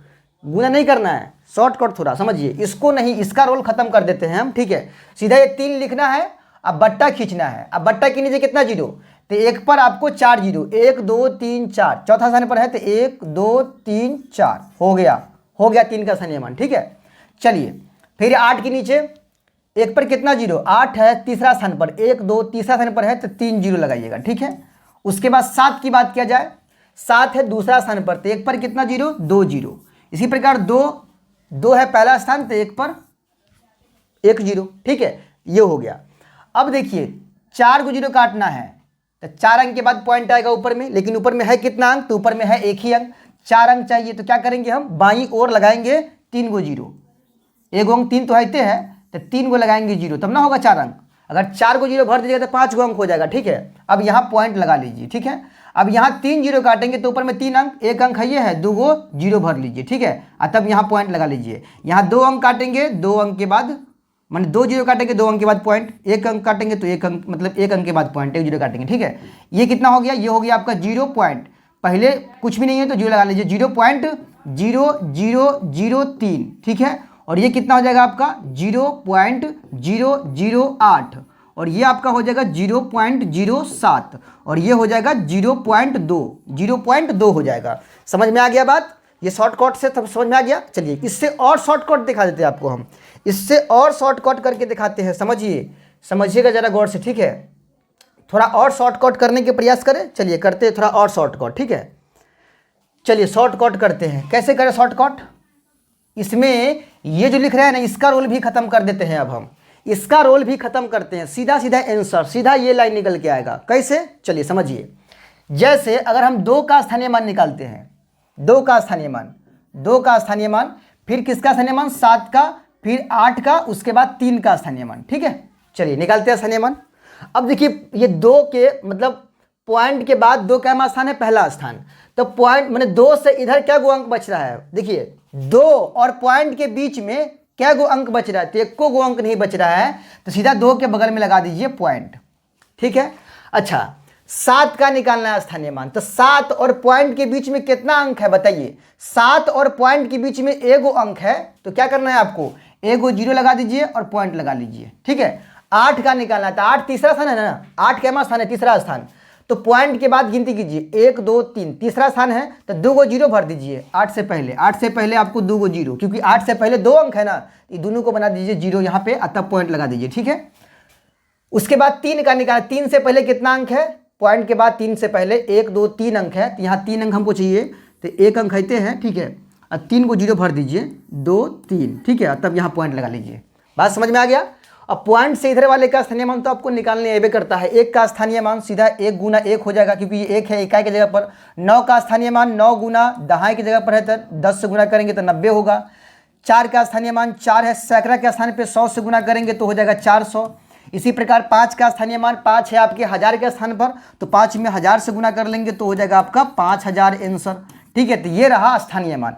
गुना नहीं करना है, शॉर्टकट थोड़ा समझिए इसको, नहीं इसका रोल खत्म कर देते हैं हम। ठीक है, सीधा ये 3 लिखना है, अब बट्टा खींचना है, अब बट्टा के नीचे कितना 0, तो 1 पर आपको 4 0, 1 2 3 4, चौथा स्थान पर है तो 1 2 3 4 हो गया 3 का स्थानीय मान। ठीक है, चलिए फिर 8 के नीचे 1 पर कितना 0, 8 है, तीसरा स्थान पर 1 2, तीसरा स्थान पर है तो 3 0 लगाइएगा। ठीक है, उसके बाद 7 की बात किया जाए, 7 है दूसरा स्थान पर, तो 1 पर कितना जीरो, 2 जीरो। इसी प्रकार 2 है पहला स्थान, तो 1 पर 1 जीरो। ठीक है, ये हो गया। अब देखिए 4 को जीरो काटना है, तो 4 अंक के बाद पॉइंट आएगा ऊपर में, लेकिन ऊपर में है कितना अंक, तो ऊपर में है 1 ही अंक। 4 अंक चाहिए, तो क्या करेंगे हम, बाईं ओर लगाएंगे 3 गो जीरो। 1 अंक 3 तो आते हैं, तो 3 गो लगाएंगे जीरो, तब ना होगा 4 अंक। अगर 4 को जीरो भर दीजिएगा तो 5 गो अंक हो जाएगा। ठीक है, अब यहाँ पॉइंट लगा लीजिए। ठीक है, अब यहाँ 3 जीरो काटेंगे तो ऊपर में 3 अंक, 1 अंक है ये है, 2 गो जीरो भर लीजिए। ठीक है, तब यहाँ पॉइंट लगा लीजिए। यहाँ 2 अंक काटेंगे, 2 अंक के बाद मान 2 जीरो काटेंगे, 2 अंक के बाद पॉइंट, 1 अंक काटेंगे तो 1 अंक, मतलब 1 अंक के बाद पॉइंट, 1 जीरो काटेंगे। ठीक है, ये कितना हो गया, ये हो गया आपका 0 पॉइंट, पहले कुछ भी नहीं है तो जीरो लगा लीजिए, 0.0003। ठीक है, और ये कितना हो जाएगा आपका 0.008, और ये आपका हो जाएगा 0.07, और ये हो जाएगा 0.2 हो जाएगा। समझ में आ गया बात, ये शॉर्टकट से तब समझ में आ गया। चलिए इससे और शॉर्टकट दिखा देते हैं आपको, हम इससे और शॉर्टकट करके दिखाते हैं। समझिएगा जरा गौर से। ठीक है, थोड़ा और शॉर्टकट करने के प्रयास करें। चलिए करते हैं थोड़ा और शॉर्टकट। ठीक है, चलिए शॉर्टकट करते हैं। कैसे करें शॉर्टकट, इसमें ये जो लिख रहे हैं ना, इसका रोल भी खत्म कर देते हैं। अब हम इसका रोल भी खत्म करते हैं, सीधा सीधा आंसर, सीधा ये लाइन निकल के आएगा। कैसे, चलिए समझिए। जैसे अगर हम 2 का स्थानीय मान निकालते हैं, 2 का स्थानीय मान, फिर किसका स्थानीय मान, 7 का, फिर 8 का, उसके बाद 3 का स्थानीय मान। ठीक है, चलिए निकालते हैं स्थानीय मान। अब देखिए ये 2 के मतलब पॉइंट के बाद 2 क्या स्थान है, पहला स्थान, तो पॉइंट मैंने 2 से इधर क्या गो अंक बच रहा है, देखिए 2 और पॉइंट के बीच में क्या गो अंक बच रहा है, तो 1 गो अंक नहीं बच रहा है, तो सीधा 2 के बगल में लगा दीजिए पॉइंट। ठीक है, अच्छा 7 का निकालना है स्थानीय मान, तो 7 और पॉइंट के बीच में कितना अंक है बताइए, 7 और पॉइंट के बीच में 1 अंक है, तो क्या करना है आपको, 1 जीरो लगा दीजिए और पॉइंट लगा लीजिए। ठीक है, 8 का निकालना है, तो 8 तीसरा स्थान है ना, 8 क्या स्थान है, तीसरा स्थान, तो पॉइंट के बाद गिनती कीजिए, 1 2 3, तीसरा स्थान है, तो 2 गो जीरो भर दीजिए 8 से पहले आपको 2 गो जीरो, क्योंकि 8 से पहले 2 अंक है ना, ये दोनों को बना दीजिए जीरो यहाँ पे, तब पॉइंट लगा दीजिए। ठीक है, उसके बाद 3 का निकाला, 3 से पहले कितना अंक है, पॉइंट के बाद 3 से पहले 1 2 3 अंक है, तो यहाँ 3 अंक हमको चाहिए, तो 1 अंक कहते हैं। ठीक है, और 3 को जीरो भर दीजिए, 2 3। ठीक है, तब यहाँ पॉइंट लगा लीजिए। बात समझ में आ गया। अब पॉइंट से इधर वाले का स्थानीय मान तो आपको निकालने आवे करता है। 1 का स्थानीय मान सीधा 1 गुना 1 हो जाएगा, क्योंकि ये 1 है इकाई की जगह पर। 9 का स्थानीय मान 9 गुना दहाई की जगह पर है, तो 10 से गुना करेंगे तो 90 होगा। 4 का स्थानीय मान 4 है, सैकड़ा के स्थान पे 100 से गुना करेंगे तो हो जाएगा 400। इसी प्रकार 5 का स्थानीय मान 5 है आपके 1000 के स्थान पर, तो 5 में 1000 से गुना कर लेंगे तो हो जाएगा आपका 5000 आंसर। ठीक है, तो ये रहा स्थानीय मान।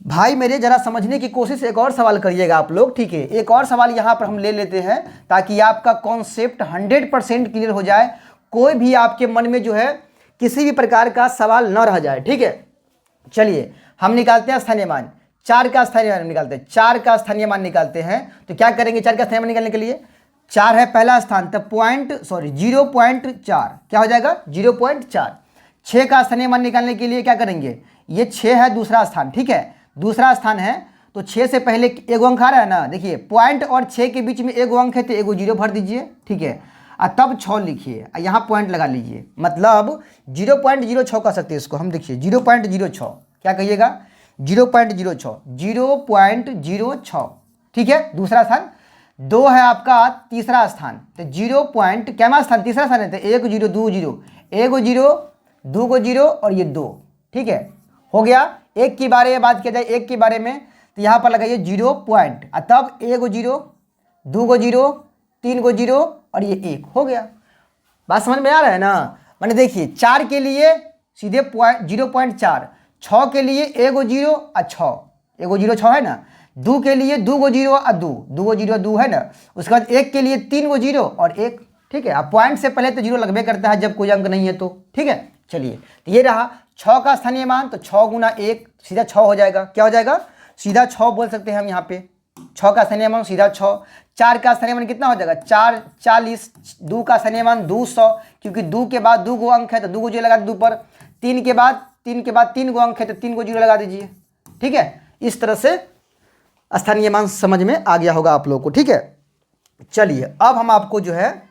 भाई मेरे जरा समझने की कोशिश, एक और सवाल करिएगा आप लोग। ठीक है, एक और सवाल यहाँ पर हम ले लेते हैं ताकि आपका कॉन्सेप्ट 100% क्लियर हो जाए, कोई भी आपके मन में जो है किसी भी प्रकार का सवाल न रह जाए। ठीक है, चलिए हम निकालते हैं स्थानीय मान। 4 का स्थानीय मान निकालते हैं, 4 का स्थानीय मान निकालते हैं, तो क्या करेंगे 4 का स्थानीय मान निकालने के लिए, 4 है पहला स्थान, तो 0.4 क्या हो जाएगा 0.4। 6 का स्थानीय मान निकालने के लिए क्या करेंगे, ये 6 है दूसरा स्थान। ठीक है, दूसरा स्थान है, तो 6 से पहले 1 अंक आ रहा है ना, देखिए पॉइंट और 6 के बीच में 1 अंक है, तो 1 जीरो भर दीजिए। ठीक है, और तब 6 लिखिए, यहाँ पॉइंट लगा लीजिए, मतलब 0.06 कर सकते हैं इसको हम। देखिए 0.06 क्या कहिएगा, 0.06। ठीक है, दूसरा स्थान। 2 है आपका तीसरा स्थान, तो 0 पॉइंट क्या स्थान, तीसरा स्थान है, तो 1 जीरो 2 जीरो, 1 जीरो 2 जीरो और ये 2। ठीक है, हो गया। 1 के बारे में बात किया जाए, 1 के बारे में, तो यहाँ पर लगाइए 0 पॉइंट, तब 1 जीरो 2 जीरो 3 जीरो और ये 1 हो गया। बात समझ में आ रहा है ना। मैंने देखिए 4 के लिए सीधे 0.4, 6 के लिए 1 जीरो और 6, 1 जीरो 6 है ना, 2 के लिए 2 जीरो और 2 जीरो 2 है ना, उसके बाद 1 के लिए 3 जीरो और 1। ठीक है, अब पॉइंट से पहले तो जीरो लगभग करता है जब कोई अंक नहीं है तो। ठीक है, चलिए तो ये रहा 6 का स्थानीय मान, तो 6 गुना 1 सीधा 6 हो जाएगा। क्या हो जाएगा, सीधा 6 बोल सकते हैं हम यहाँ पे। 6 का स्थानीय मान सीधा 6। 4 का स्थानीय मान कितना हो जाएगा, 4 40। 2 का स्थानीय मान 200, क्योंकि 2 के बाद 2 गो अंक है, तो 2 गो जीरो लगा दो पर। 3 के बाद 3 गो अंक है, तो 3 गो जीरो लगा दीजिए। ठीक है, इस तरह से स्थानीय मान समझ में आ गया होगा आप लोगों को। ठीक है, चलिए अब हम आपको जो है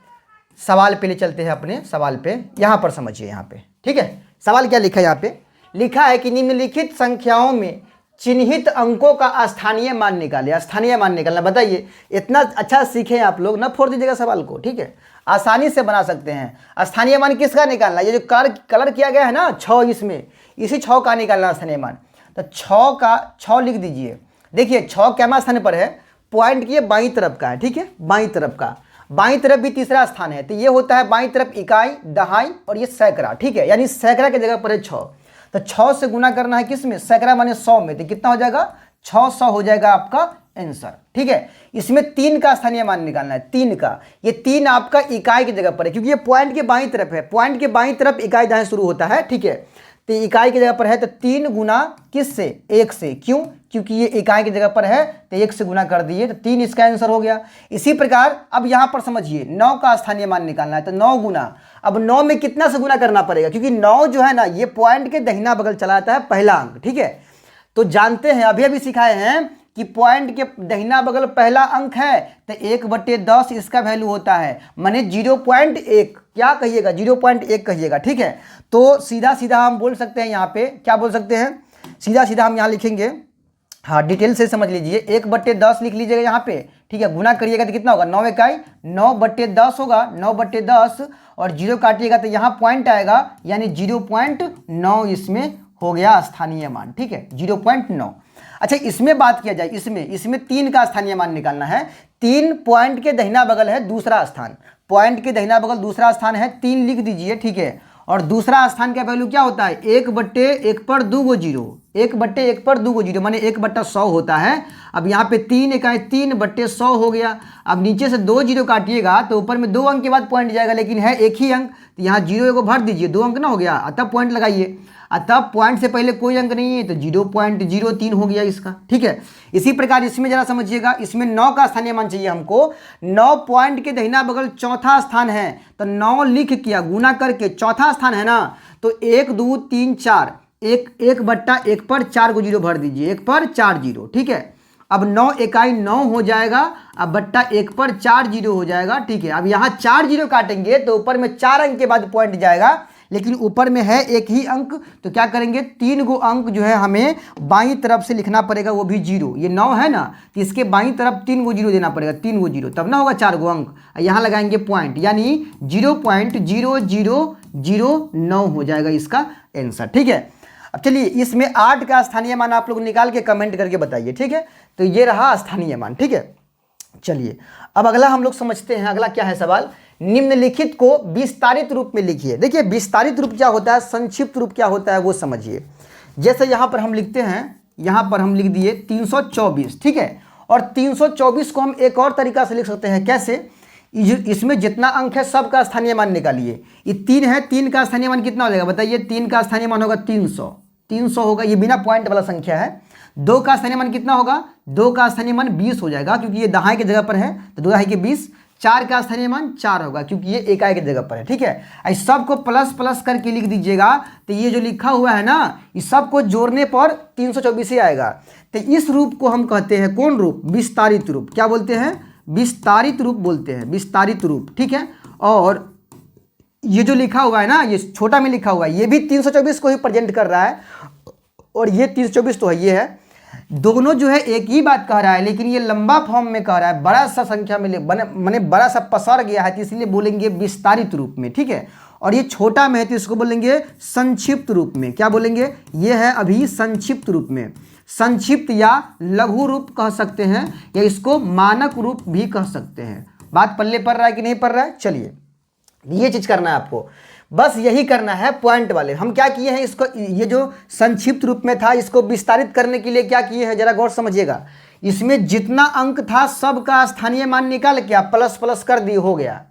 सवाल पे ले चलते हैं, अपने सवाल पे। यहाँ पर समझिए, यहाँ पे। ठीक है, सवाल क्या लिखा है यहाँ पे, लिखा है कि निम्नलिखित संख्याओं में चिन्हित अंकों का स्थानीय मान निकालिए। स्थानीय मान निकालना, बताइए। इतना अच्छा सीखे आप लोग, ना फोड़ दीजिएगा सवाल को, ठीक है, आसानी से बना सकते हैं। स्थानीय मान किसका निकालना, ये जो कलर किया गया है ना 6, इसमें इसी 6 का निकालना स्थानीय मान। तो 6 का 6 लिख दीजिए। देखिए 6 क्या स्थान पर है, पॉइंट की बाईं तरफ का है, ठीक है, बाईं तरफ का। बाईं तरफ भी तीसरा स्थान है, तो ये होता है बाईं तरफ इकाई, दहाई और ये सैकड़ा, ठीक है, यानी सैकड़ा की जगह पर है 6। तो 6 से गुना करना है किस में, सैकड़ा माने 100 में, तो कितना हो जाएगा 600 हो जाएगा आपका आंसर, ठीक है। इसमें 3 का स्थानीय मान निकालना है, 3 का। ये 3 आपका इकाई की जगह पर है, क्योंकि ये पॉइंट के बाईं तरफ है, पॉइंट के बाईं तरफ इकाई जहाँ शुरू होता है, ठीक है, तो इकाई की जगह पर है, तो 3 गुना किस से, 1 से। क्यों, क्योंकि ये इकाई की जगह पर है, तो 1 से गुना कर दिए, तो 3 इसका आंसर हो गया। इसी प्रकार अब यहाँ पर समझिए 9 का स्थानीय मान निकालना है, तो 9 गुना, अब 9 में कितना से गुना करना पड़ेगा, क्योंकि 9 जो है ना ये पॉइंट के दाहिना बगल चला जाता है पहला अंक, ठीक है। तो जानते हैं, अभी सिखाए हैं कि पॉइंट के दाहिना बगल पहला अंक है, तो 1/10 इसका वैल्यू होता है, माने 0.1, क्या कहिएगा 0.1 कहिएगा, ठीक है। तो सीधा सीधा हम बोल सकते हैं, यहाँ पे क्या बोल सकते हैं, सीधा सीधा हम यहाँ लिखेंगे, हाँ डिटेल से समझ लीजिए, 1/10 लिख लीजिएगा यहाँ पे, ठीक है। गुना करिएगा तो कितना होगा, 9 इकाई 9/10 होगा, 9/10 और 0 काटिएगा तो यहाँ पॉइंट आएगा, यानी 0.9 इसमें हो गया स्थानीय मान, ठीक है, 0.9। अच्छा इसमें बात किया जाए, इसमें 3 का स्थानीय मान निकालना है। 3 पॉइंट के दाहिना बगल है दूसरा स्थान, पॉइंट के दाहिना बगल दूसरा स्थान है, 3 लिख दीजिए, ठीक है। और दूसरा स्थान का वैल्यू क्या होता है, 1/1 पर 2 गो 0, 1/1 पर 2 गो 0 माने 1/100 होता है। अब यहाँ पे 3 इकाई 3/100 हो गया। अब नीचे से 2 0 काटिएगा तो ऊपर में 2 अंक के बाद पॉइंट जाएगा, लेकिन है एक ही अंक, तो यहाँ 0 को भर दीजिए, 2 अंक ना हो गया, अतः पॉइंट लगाइए। अतः पॉइंट से पहले कोई अंक नहीं है, तो 0.03 हो गया इसका, ठीक है। इसी प्रकार इसमें जरा समझिएगा, इसमें 9 का स्थानीय मान चाहिए हमको। 9 पॉइंट के दाहिना बगल चौथा स्थान है, तो 9 लिख किया, गुना करके चौथा स्थान है ना, तो 1 2 3 4, 1/1 पर 4 को 0 भर दीजिए, 1 पर 4 0, ठीक है। अब 9 इकाई 9 हो जाएगा, अब बट्टा 1 पर 4 0 हो जाएगा, ठीक है। अब यहाँ 4 0 काटेंगे तो ऊपर में 4 अंक के बाद पॉइंट जाएगा, लेकिन ऊपर में है एक ही अंक, तो क्या करेंगे 3 गो अंक जो है हमें बाईं तरफ से लिखना पड़ेगा, वो भी 0। ये 9 है ना, तो इसके बाईं तरफ 3 गो 0 देना पड़ेगा, 3 गो 0, तब ना होगा 4 गो अंक। यहाँ लगाएंगे पॉइंट, यानी 0.0009 हो जाएगा इसका आंसर, ठीक है। अब चलिए इसमें 8 का स्थानीय मान आप लोग निकाल के कमेंट करके बताइए, ठीक है। तो ये रहा स्थानीय मान, ठीक है। चलिए अब अगला हम लोग समझते हैं, अगला क्या है सवाल, निम्नलिखित को विस्तारित रूप में लिखिए। देखिए विस्तारित रूप क्या होता है, संक्षिप्त रूप क्या होता है वो समझिए। जैसे यहाँ पर हम लिखते हैं, यहाँ पर हम लिख दिए 324, ठीक है। और 324 को हम एक और तरीका से लिख सकते हैं, कैसे, इसमें जितना अंक है सब का स्थानीय मान निकालिए। ये 3 है, 3 का स्थानीय मान कितना हो जाएगा बताइए, 3 का स्थानीय मान होगा 300 होगा, ये बिना पॉइंट वाला संख्या है। 2 का स्थानीय मान कितना होगा, 2 का स्थानीय मान 20 हो जाएगा, क्योंकि ये दहाई की जगह पर है, तो 2 दहाई के 20। 4 का स्थानीय मान 4 होगा, क्योंकि ये इकाई की जगह पर है, ठीक है। इस सब को प्लस प्लस करके लिख दीजिएगा, तो ये जो लिखा हुआ है ना, इस सब को जोड़ने पर 324 ही आएगा। तो इस रूप को हम कहते हैं कौन रूप, विस्तारित रूप। क्या बोलते हैं, विस्तारित रूप बोलते हैं, विस्तारित रूप, ठीक है। और ये जो लिखा हुआ है ना, ये छोटा में लिखा हुआ है, ये भी 324 को ही प्रेजेंट कर रहा है, और ये 324 तो है, ये है, दोनों जो है एक ही बात कह रहा है, लेकिन ये लंबा फॉर्म में कह रहा है, बड़ा सा संख्या में माने बड़ा सा पसर गया है, तो इसलिए बोलेंगे विस्तारित रूप में, ठीक है। और ये छोटा में है तो इसको बोलेंगे संक्षिप्त रूप में। क्या बोलेंगे, ये है अभी संक्षिप्त रूप में, संक्षिप्त या लघु रूप कह सकते हैं, या इसको मानक रूप भी कह सकते हैं। बात पल्ले पड़ रहा है कि नहीं पड़ रहा है, चलिए ये चीज करना है आपको, बस यही करना है पॉइंट वाले। हम क्या किए हैं, इसको ये जो संक्षिप्त रूप में था इसको विस्तारित करने के लिए क्या किए हैं, जरा गौर समझिएगा। इसमें जितना अंक था सब का स्थानीय मान निकाल के आप प्लस प्लस कर दिए, हो गया।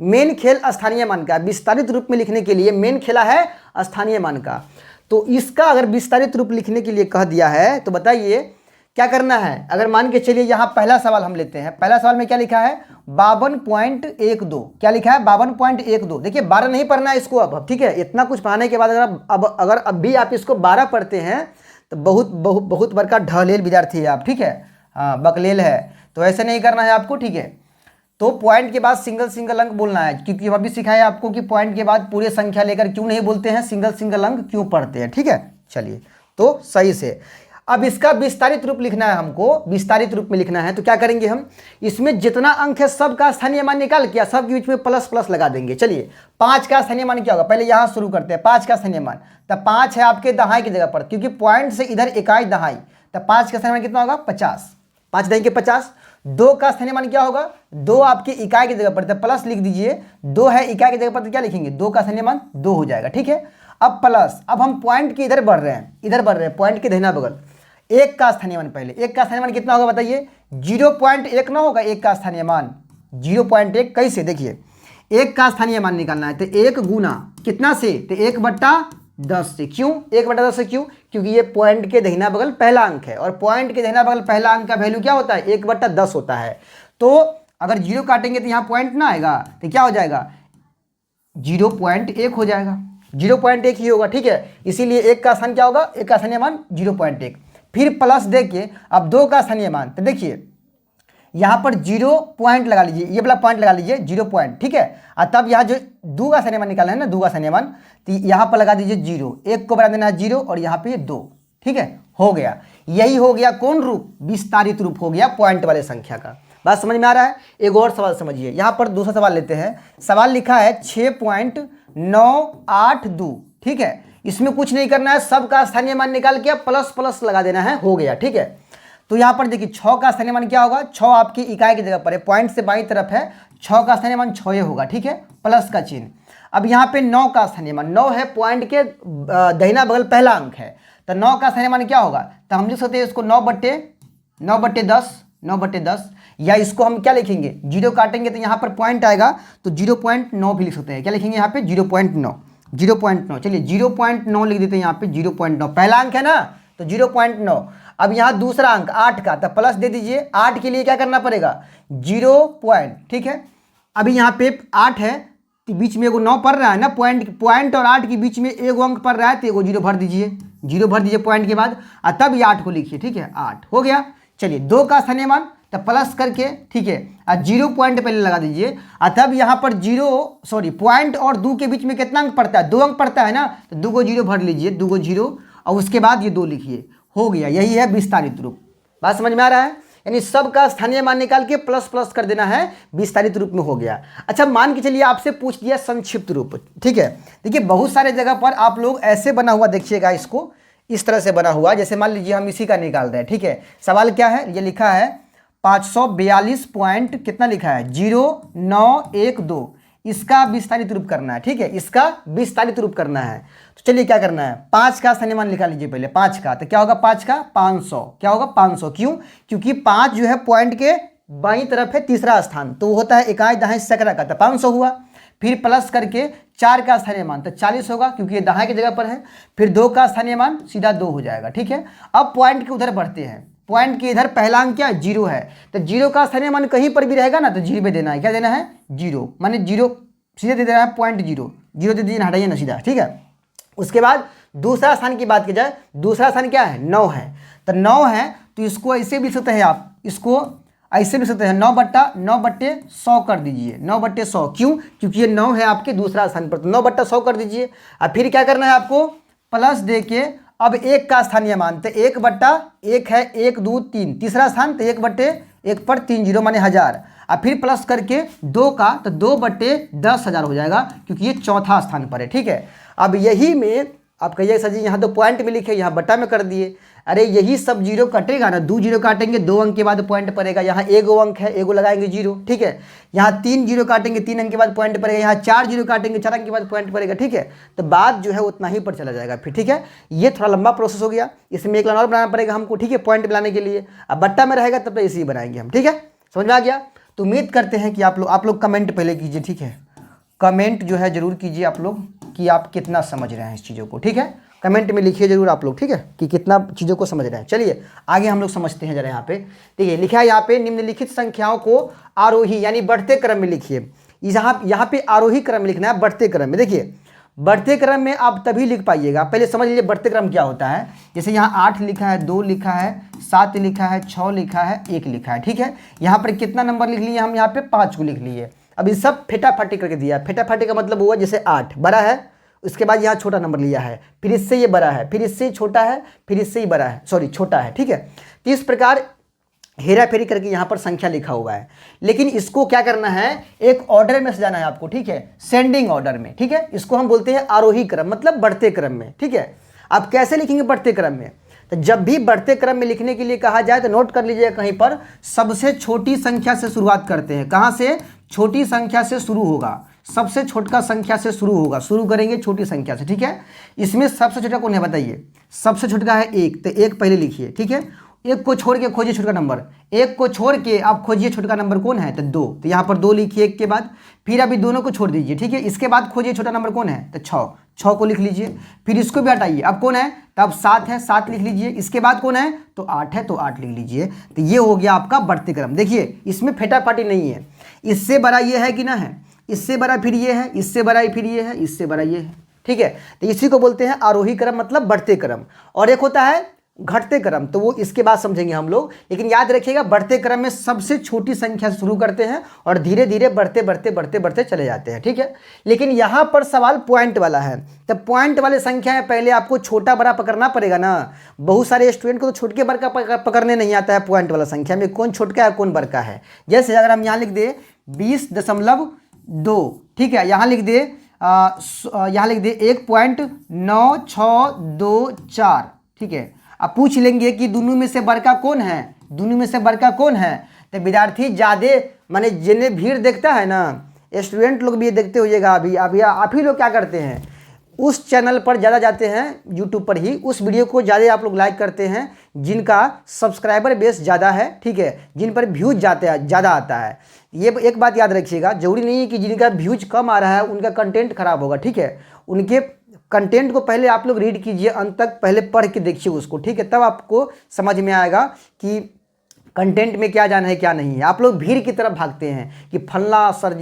मेन खेल स्थानीय मान का, विस्तारित रूप में लिखने के लिए मेन खेला है स्थानीय मान का। तो इसका अगर विस्तारित रूप लिखने के लिए कह दिया है तो बताइए क्या करना है। अगर मान के चलिए यहाँ पहला सवाल हम लेते हैं, पहला सवाल में क्या लिखा है 52.12, क्या लिखा है 52.12। देखिए 12 नहीं पढ़ना है इसको अब, ठीक है। इतना कुछ पढ़ाने के बाद अगर अब भी आप इसको 12 पढ़ते हैं तो बहुत बड़का ढलेल विद्यार्थी है आप, ठीक है, हाँ बकलेल है, तो ऐसे नहीं करना है आपको, ठीक है। तो पॉइंट के बाद सिंगल सिंगल अंक बोलना है, क्योंकि हम अभी सिखाया आपको कि पॉइंट के बाद पूरे संख्या लेकर क्यों नहीं बोलते हैं, सिंगल सिंगल अंक क्यों पढ़ते हैं। ठीक है, चलिए तो सही से अब इसका विस्तारित रूप लिखना है हमको, विस्तारित रूप में लिखना है। तो क्या करेंगे हम, इसमें जितना अंक है सब का स्थानीय मान निकाल के सब के बीच में प्लस प्लस लगा देंगे। चलिए 5 का स्थानीय मान क्या होगा, पहले यहाँ शुरू करते हैं। 5 का स्थानीय मान, तब 5 है आपके दहाई की जगह पर, क्योंकि पॉइंट से इधर इकाई दहाई, तब 5 का स्थानीय मान कितना होगा 50, 5 देंगे 50। 2 का स्थानीय मान क्या होगा, 2 आपकी इकाई की जगह पर, तब प्लस लिख दीजिए। 2 है इकाई की जगह पर तो क्या लिखेंगे, 2 का स्थानीय मान 2 हो जाएगा। ठीक है, अब प्लस, अब हम पॉइंट के इधर बढ़ रहे हैं, इधर बढ़ रहे हैं पॉइंट के दाहिना बगल। 1 का स्थानीय मान, पहले 1 का स्थानीय मान कितना होगा बताइए, 0.1 ना होगा 1 का स्थानीय मान 0.1। कैसे, देखिए 1 का स्थानीय मान निकालना है तो 1 गुना कितना से, तो 1/10 से। क्यों 1/10 से, क्यों, क्योंकि ये पॉइंट के दाहिना बगल पहला अंक है, और पॉइंट के दाहिना बगल पहला अंक का वैल्यू क्या होता है 1/10 होता है। तो अगर 0 काटेंगे तो यहाँ पॉइंट ना आएगा, तो क्या हो जाएगा 0.1 हो जाएगा, 0.1 ही होगा। ठीक है, इसीलिए 1 का स्थान क्या होगा, 1 का स्थानीय मान 0.1। फिर प्लस देके अब 2 का स्थानीय मान, तो देखिए यहाँ पर 0 पॉइंट लगा लीजिए, ये वाला पॉइंट लगा लीजिए 0 पॉइंट। ठीक है, और तब यहाँ जो 2 का स्थानीय मान निकाला है ना, 2 का स्थानीय मान, तो यहाँ पर लगा दीजिए 0, 1 को बना देना है 0 और यहाँ पे 2। ठीक है, हो गया, यही हो गया कौन रूप, विस्तारित रूप हो गया पॉइंट वाले संख्या का। बात समझ में आ रहा है। एक और सवाल समझिए, यहाँ पर दूसरा सवाल लेते हैं। सवाल लिखा है 6.982। ठीक है, इसमें कुछ नहीं करना है, सब का स्थानीय मान निकाल के प्लस प्लस लगा देना है, हो गया। ठीक है, तो यहाँ पर देखिए 6 का स्थानीय मान क्या होगा, 6 आपकी इकाई की जगह पर है, पॉइंट से बाईं तरफ है, 6 का स्थानीय मान 6 होगा। ठीक है, प्लस का चिन्ह। अब यहाँ पे 9 का स्थानीय मान, 9 है पॉइंट के दाहिना बगल पहला अंक है, तो 9 का स्थानीय मान क्या होगा, तो हम लिख सकते हैं इसको 9/10, या इसको हम क्या लिखेंगे 0 काटेंगे तो यहाँ पर पॉइंट आएगा तो 0.9 भी लिख सकते हैं। क्या लिखेंगे यहाँ पे 0.9। चलिए 0.9 लिख देते हैं यहाँ पे 0.9, पहला अंक है ना तो 0.9। अब यहाँ दूसरा अंक 8 का, तो प्लस दे दीजिए। 8 के लिए क्या करना पड़ेगा 0. ठीक है, अभी यहाँ पे 8 है तो बीच में एगो 9 पड़ रहा है ना, पॉइंट और 8 के बीच में एगो अंक पड़ रहा है, तो एगो 0 भर दीजिए, 0 भर दीजिए पॉइंट के बाद, और तब ये 8 को लिखिए। ठीक है, 8 हो गया। चलिए 2 का स्थानीय मान, तो प्लस करके, ठीक है, और 0 पॉइंट पहले लगा दीजिए, और तब यहाँ पर पॉइंट और 2 के बीच में कितना अंक पड़ता है, 2 अंक पड़ता है ना, तो 2 को 0 भर लीजिए, 2 को 0, और उसके बाद ये 2 लिखिए, हो गया। यही है विस्तारित रूप। बात समझ में आ रहा है, यानी सब का स्थानीय मान निकाल के प्लस प्लस कर देना है, विस्तारित रूप में हो गया। अच्छा, मान के चलिए आपसे पूछ दिया संक्षिप्त रूप। ठीक है, देखिए बहुत सारे जगह पर आप लोग ऐसे बना हुआ देखिएगा, इसको इस तरह से बना हुआ, जैसे मान लीजिए हम इसी का निकाल रहे हैं। ठीक है, सवाल क्या है, ये लिखा है 542 पॉइंट कितना लिखा है 0912, इसका विस्तारित रूप करना है। ठीक है, इसका विस्तारित रूप करना है। तो चलिए क्या करना है, 5 का स्थानीय मान निकाल लीजिए पहले। 5 का तो क्या होगा, 5 का 500, क्या होगा 500। क्यों, क्योंकि 5 जो है पॉइंट के बाईं तरफ है, तीसरा स्थान, तो वो होता है इकाई दहाई सकरा का, तो 500 हुआ। फिर प्लस करके 4 का स्थानीय मान तो 40 होगा, क्योंकि ये दहाई की जगह पर है। फिर 2 का स्थानीय मान सीधा 2 हो जाएगा। ठीक है, अब पॉइंट के उधर बढ़ते हैं, पॉइंट के इधर पहला अंक क्या है 0 है, तो 0 का स्थानीय मान कहीं पर भी रहेगा ना, तो 0 पे देना है। क्या देना है 0, माने 0 सीधे दे देना है, 0.0 दे दीजिए, हटाइए ना सीधा। ठीक है, उसके बाद दूसरा स्थान की बात की जाए, दूसरा स्थान क्या है 9 है, तो 9 है तो इसको ऐसे भी लिख सकते हैं आप, इसको ऐसे भी सकते हैं 9/100 कर दीजिए, 9/100। क्यों, क्योंकि ये 9 है आपके दूसरा स्थान पर, तो 9/100 कर दीजिए। अब फिर क्या करना है आपको, प्लस दे के अब 1 का स्थानीय मान, तो 1/1 है, 1 2 3, तीसरा स्थान, तो 1/1 पर 3 0 माने 1000। अब फिर प्लस करके 2 का, तो 2/10,000 हो जाएगा, क्योंकि ये चौथा स्थान पर है। ठीक है, अब यही में आप कहिए सर जी यहाँ तो पॉइंट में लिखे, यहाँ बट्टा में कर दिए। अरे यही सब 0 कटेगा ना, 2 0 काटेंगे, 2 अंक के बाद पॉइंट पड़ेगा। यहाँ एगो अंक है, एगो लगाएंगे 0। ठीक है, यहाँ 3 0 काटेंगे, 3 अंक के बाद पॉइंट पड़ेगा। यहाँ 4 0 काटेंगे, 4 अंक के बाद पॉइंट पड़ेगा। ठीक है, तो बात जो है उतना ही पर चला जाएगा फिर। ठीक है, ये थोड़ा लंबा प्रोसेस हो गया, इसमें एक लाइन और बनाना पड़ेगा हमको। ठीक है, पॉइंट बनाने के लिए अब बट्टा में रहेगा तब तो इसी बनाएंगे हम। ठीक है, समझ में आ गया। तो उम्मीद करते हैं कि आप लोग कमेंट पहले कीजिए। ठीक है, कमेंट जो है जरूर कीजिए आप लोग कि आप कितना समझ रहे हैं इस चीज़ों को। ठीक है, कमेंट में लिखिए जरूर आप लोग। ठीक है, कि कितना चीज़ों को समझ रहे हैं। चलिए आगे हम लोग समझते हैं जरा। यहाँ पे देखिए लिखा है, यहाँ पे निम्नलिखित संख्याओं को आरोही यानी बढ़ते क्रम में लिखिए। यहाँ पे आरोही क्रम में लिखना है, बढ़ते क्रम में। देखिए बढ़ते क्रम में आप तभी लिख पाइएगा, पहले समझ लीजिए बढ़ते क्रम क्या होता है। जैसे यहाँ 8 लिखा है, 2 लिखा है, 7 लिखा है, 6 लिखा है, 1 लिखा है, ठीक है। यहाँ पर कितना नंबर लिख लिए हम, यहाँ पे 5 को लिख लिए। अब ये सब फेटाफाटी करके दिया। फेटाफाटी का मतलब हुआ जैसे 8 बड़ा है, उसके बाद यहाँ छोटा नंबर लिया है, फिर इससे ये बड़ा है, फिर इससे छोटा है, फिर इससे ही बड़ा है, सॉरी छोटा है, ठीक है। तो इस प्रकार हेरा फेरी करके यहाँ पर संख्या लिखा हुआ है, लेकिन इसको क्या करना है, एक ऑर्डर में सजाना है आपको, ठीक है, सेंडिंग ऑर्डर में, ठीक है। इसको हम बोलते हैं आरोही क्रम, मतलब बढ़ते क्रम में, ठीक है। आप कैसे लिखेंगे बढ़ते क्रम में, तो जब भी बढ़ते क्रम में लिखने के लिए कहा जाए तो नोट कर लीजिएगा कहीं पर, सबसे छोटी संख्या से शुरुआत करते हैं। कहाँ से, छोटी संख्या से शुरू होगा, सबसे छोटा संख्या से शुरू होगा, शुरू करेंगे छोटी संख्या से, ठीक है। इसमें सबसे छोटा कौन है बताइए, सबसे छोटा है 1, तो 1 पहले लिखिए, ठीक है। 1 को छोड़ के खोजिए छोटा नंबर, 1 को छोड़ के आप खोजिए छोटा नंबर कौन है, तो 2, तो यहाँ पर 2 लिखिए 1 के बाद, फिर अभी दोनों को छोड़ दीजिए, ठीक है। इसके बाद खोजिए छोटा नंबर कौन है, तो 6 को लिख लीजिए, फिर इसको भी हटाइए, अब कौन है, तो अब 7 है, 7 लिख लीजिए। इसके बाद कौन है, तो 8 है, तो 8 लिख लीजिए। तो ये हो गया आपका बढ़ते क्रम। देखिए इसमें फेटाफाटी नहीं है, इससे बड़ा ये है कि ना है, इससे बड़ा फिर ये है, इससे बड़ा फिर ये है, इससे बड़ा ये है, ठीक है। तो इसी को बोलते हैं आरोही क्रम, मतलब बढ़ते क्रम। और एक होता है घटते क्रम, तो वो इसके बाद समझेंगे हम लोग, लेकिन याद रखिएगा बढ़ते क्रम में सबसे छोटी संख्या से शुरू करते हैं और धीरे धीरे बढ़ते बढ़ते बढ़ते बढ़ते चले जाते हैं, ठीक है। लेकिन यहाँ पर सवाल पॉइंट वाला है, तो पॉइंट वाले संख्याएं पहले आपको छोटा बड़ा पकड़ना पड़ेगा ना। बहुत सारे स्टूडेंट को तो छोटके बड़ा पकड़ने नहीं आता है, पॉइंट वाला संख्या में कौन छोटका है कौन बड़ा है। जैसे अगर हम यहाँ लिख दे 20.2, ठीक है, यहाँ लिख दे 1.9624, ठीक है। अब पूछ लेंगे कि दोनों में से बड़का कौन है, दोनों में से बड़का कौन है, तो विद्यार्थी ज़्यादा माने जिन्हें भीड़ देखता है ना, स्टूडेंट लोग भी ये देखते होइएगा। अभी आप ही लोग क्या करते हैं, उस चैनल पर ज़्यादा जाते हैं, यूट्यूब पर ही उस वीडियो को ज़्यादा आप लोग लाइक करते हैं जिनका सब्सक्राइबर बेस ज़्यादा है, ठीक है, जिन पर व्यूज जाते हैं ज़्यादा आता है। ये एक बात याद रखिएगा, जरूरी नहीं है कि जिनका व्यूज कम आ रहा है उनका कंटेंट खराब होगा, ठीक है। उनके कंटेंट को पहले आप लोग रीड कीजिए, अंत तक पहले पढ़ के देखिए उसको, ठीक है, तब आपको समझ में आएगा कि कंटेंट में क्या जाना है क्या नहीं है। आप लोग भीड़ की तरफ भागते हैं कि फलना सर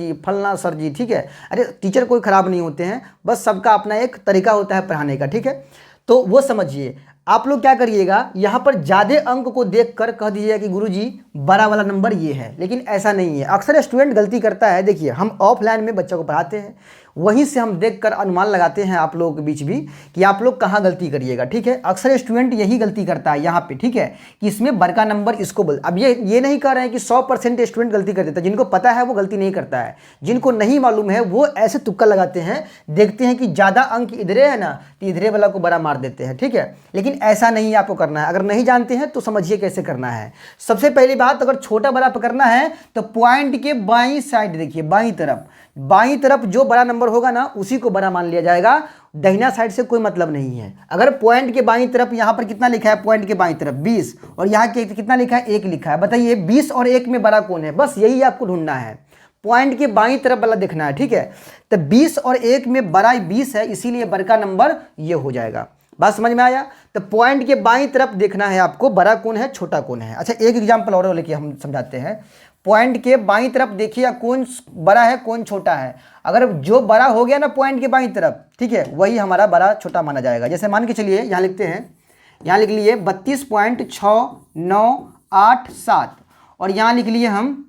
जी, ठीक है। अरे टीचर कोई ख़राब नहीं होते हैं, बस सबका अपना एक तरीका होता है पढ़ाने का, ठीक है। तो वो समझिए, आप लोग क्या करिएगा, यहाँ पर ज़्यादा अंक को देखकर कह दीजिएगा कि गुरुजी बड़ा वाला नंबर ये है, लेकिन ऐसा नहीं है। अक्सर स्टूडेंट गलती करता है, देखिए हम ऑफलाइन में बच्चों को पढ़ाते हैं, वहीं से हम देखकर अनुमान लगाते हैं आप लोगों के बीच भी कि आप लोग कहाँ गलती करिएगा, ठीक है। अक्सर स्टूडेंट यही गलती करता है यहाँ पे, ठीक है, कि इसमें बड़का नंबर इसको बोल। अब ये नहीं कह रहे हैं कि 100% स्टूडेंट गलती कर देता है, जिनको पता है वो गलती नहीं करता है, जिनको नहीं मालूम है वो ऐसे तुक्का लगाते हैं, देखते हैं कि ज़्यादा अंक इधरे है ना, तो इधरे वाला को बड़ा मार देते हैं, ठीक है। लेकिन ऐसा नहीं आपको करना है। अगर नहीं जानते हैं तो समझिए कैसे करना है। सबसे पहली बात, अगर छोटा बड़ा पकड़ना है तो पॉइंट के बाईं साइड देखिए, बाईं तरफ जो बड़ा नंबर होगा ना उसी को बड़ा मान लिया जाएगा, दाहिना साइड से कोई मतलब नहीं है। अगर पॉइंट के बाईं तरफ यहाँ पर कितना लिखा है, पॉइंट के बाईं तरफ 20 और यहाँ के कितना लिखा है, 1 लिखा है, बताइए 20 और 1 में बड़ा कौन है, बस यही आपको ढूंढना है। पॉइंट के बाईं तरफ वाला देखना है, ठीक है। तो 20 और 1 में बड़ा 20 है, इसीलिए बड़का नंबर ये हो जाएगा। बात समझ में आया। तो पॉइंट के बाईं तरफ देखना है आपको, बड़ा कौन है छोटा कौन है। अच्छा एक एग्जाम्पल और लेके हम समझाते हैं। पॉइंट के बाईं तरफ देखिए कौन बड़ा है कौन छोटा है। अगर जो बड़ा हो गया ना पॉइंट के बाईं तरफ, ठीक है, वही हमारा बड़ा छोटा माना जाएगा। जैसे मान के चलिए यहाँ लिखते हैं, यहाँ लिख लिए 32.6987 और यहाँ लिख लिए हम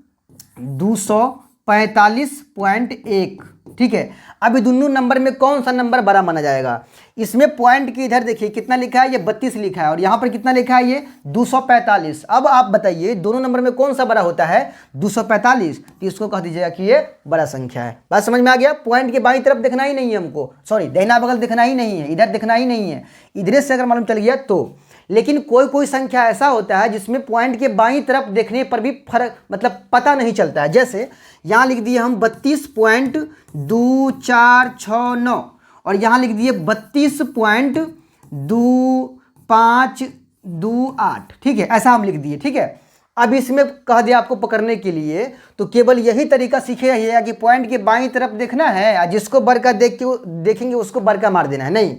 245.1, ठीक है। अभी दोनों नंबर में कौन सा नंबर बड़ा माना जाएगा, इसमें पॉइंट के इधर देखिए कितना लिखा है, ये 32 लिखा है और यहाँ पर कितना लिखा है, ये 245। अब आप बताइए दोनों नंबर में कौन सा बड़ा होता है, 245, तो इसको कह दीजिएगा कि ये बड़ा संख्या है। बात समझ में आ गया। पॉइंट के बाईं तरफ देखना ही नहीं है हमको, सॉरी दाहिना बगल देखना ही नहीं है, इधर देखना ही नहीं है, इधर से अगर मालूम चल गया तो। लेकिन कोई संख्या ऐसा होता है जिसमें पॉइंट के बाईं तरफ देखने पर भी फर्क मतलब पता नहीं चलता है। जैसे यहाँ लिख दिए हम 32.2469 और यहाँ लिख दिए 32.2528, ठीक है, ऐसा हम लिख दिए, ठीक है। अब इसमें कह दिया आपको पकड़ने के लिए, तो केवल यही तरीका सीखिएगा कि पॉइंट के बाईं तरफ देखना है, जिसको बड़का देखेंगे उसको बड़का मार देना है। नहीं,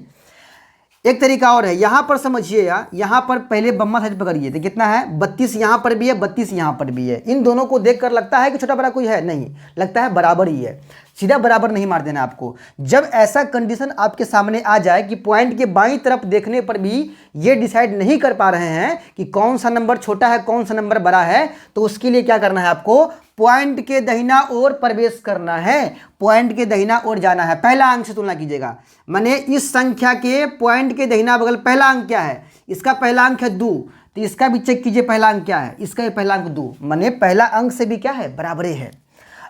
एक तरीका और है, यहाँ पर समझिएगा, यहाँ पर पहले बम्मा साइड पकड़िए तो कितना है, 32 यहाँ पर भी है, 32 यहाँ पर भी है। इन दोनों को देखकर लगता है कि छोटा बड़ा कोई है, नहीं, लगता है बराबर ही है। सीधा बराबर नहीं मार देना आपको। जब ऐसा कंडीशन आपके सामने आ जाए कि पॉइंट के बाईं तरफ देखने पर भी ये डिसाइड नहीं कर पा रहे हैं कि कौन सा नंबर छोटा है कौन सा नंबर बड़ा है, तो उसके लिए क्या करना है आपको, पॉइंट के दाहिना ओर प्रवेश करना है, पॉइंट के दाहिना ओर जाना है। पहला अंक से तुलना कीजिएगा, माने इस संख्या के पॉइंट के दाहिना बगल पहला अंक क्या है, इसका पहला अंक है 2, तो इसका भी चेक कीजिए पहला अंक क्या है, इसका भी पहला अंक 2, माने पहला अंक से भी क्या है, बराबर है।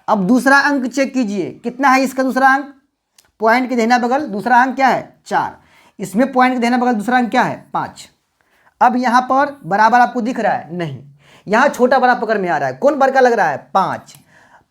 अब दूसरा अंक चेक कीजिए कितना है इसका दूसरा अंक, पॉइंट के दाहिना बगल दूसरा अंक क्या है 4, इसमें पॉइंट के दाहिना बगल दूसरा अंक क्या है 5। अब यहाँ पर बराबर आपको दिख रहा है, नहीं, यहाँ छोटा बड़ा पकड़ में आ रहा है, कौन बड़का लग रहा है 5,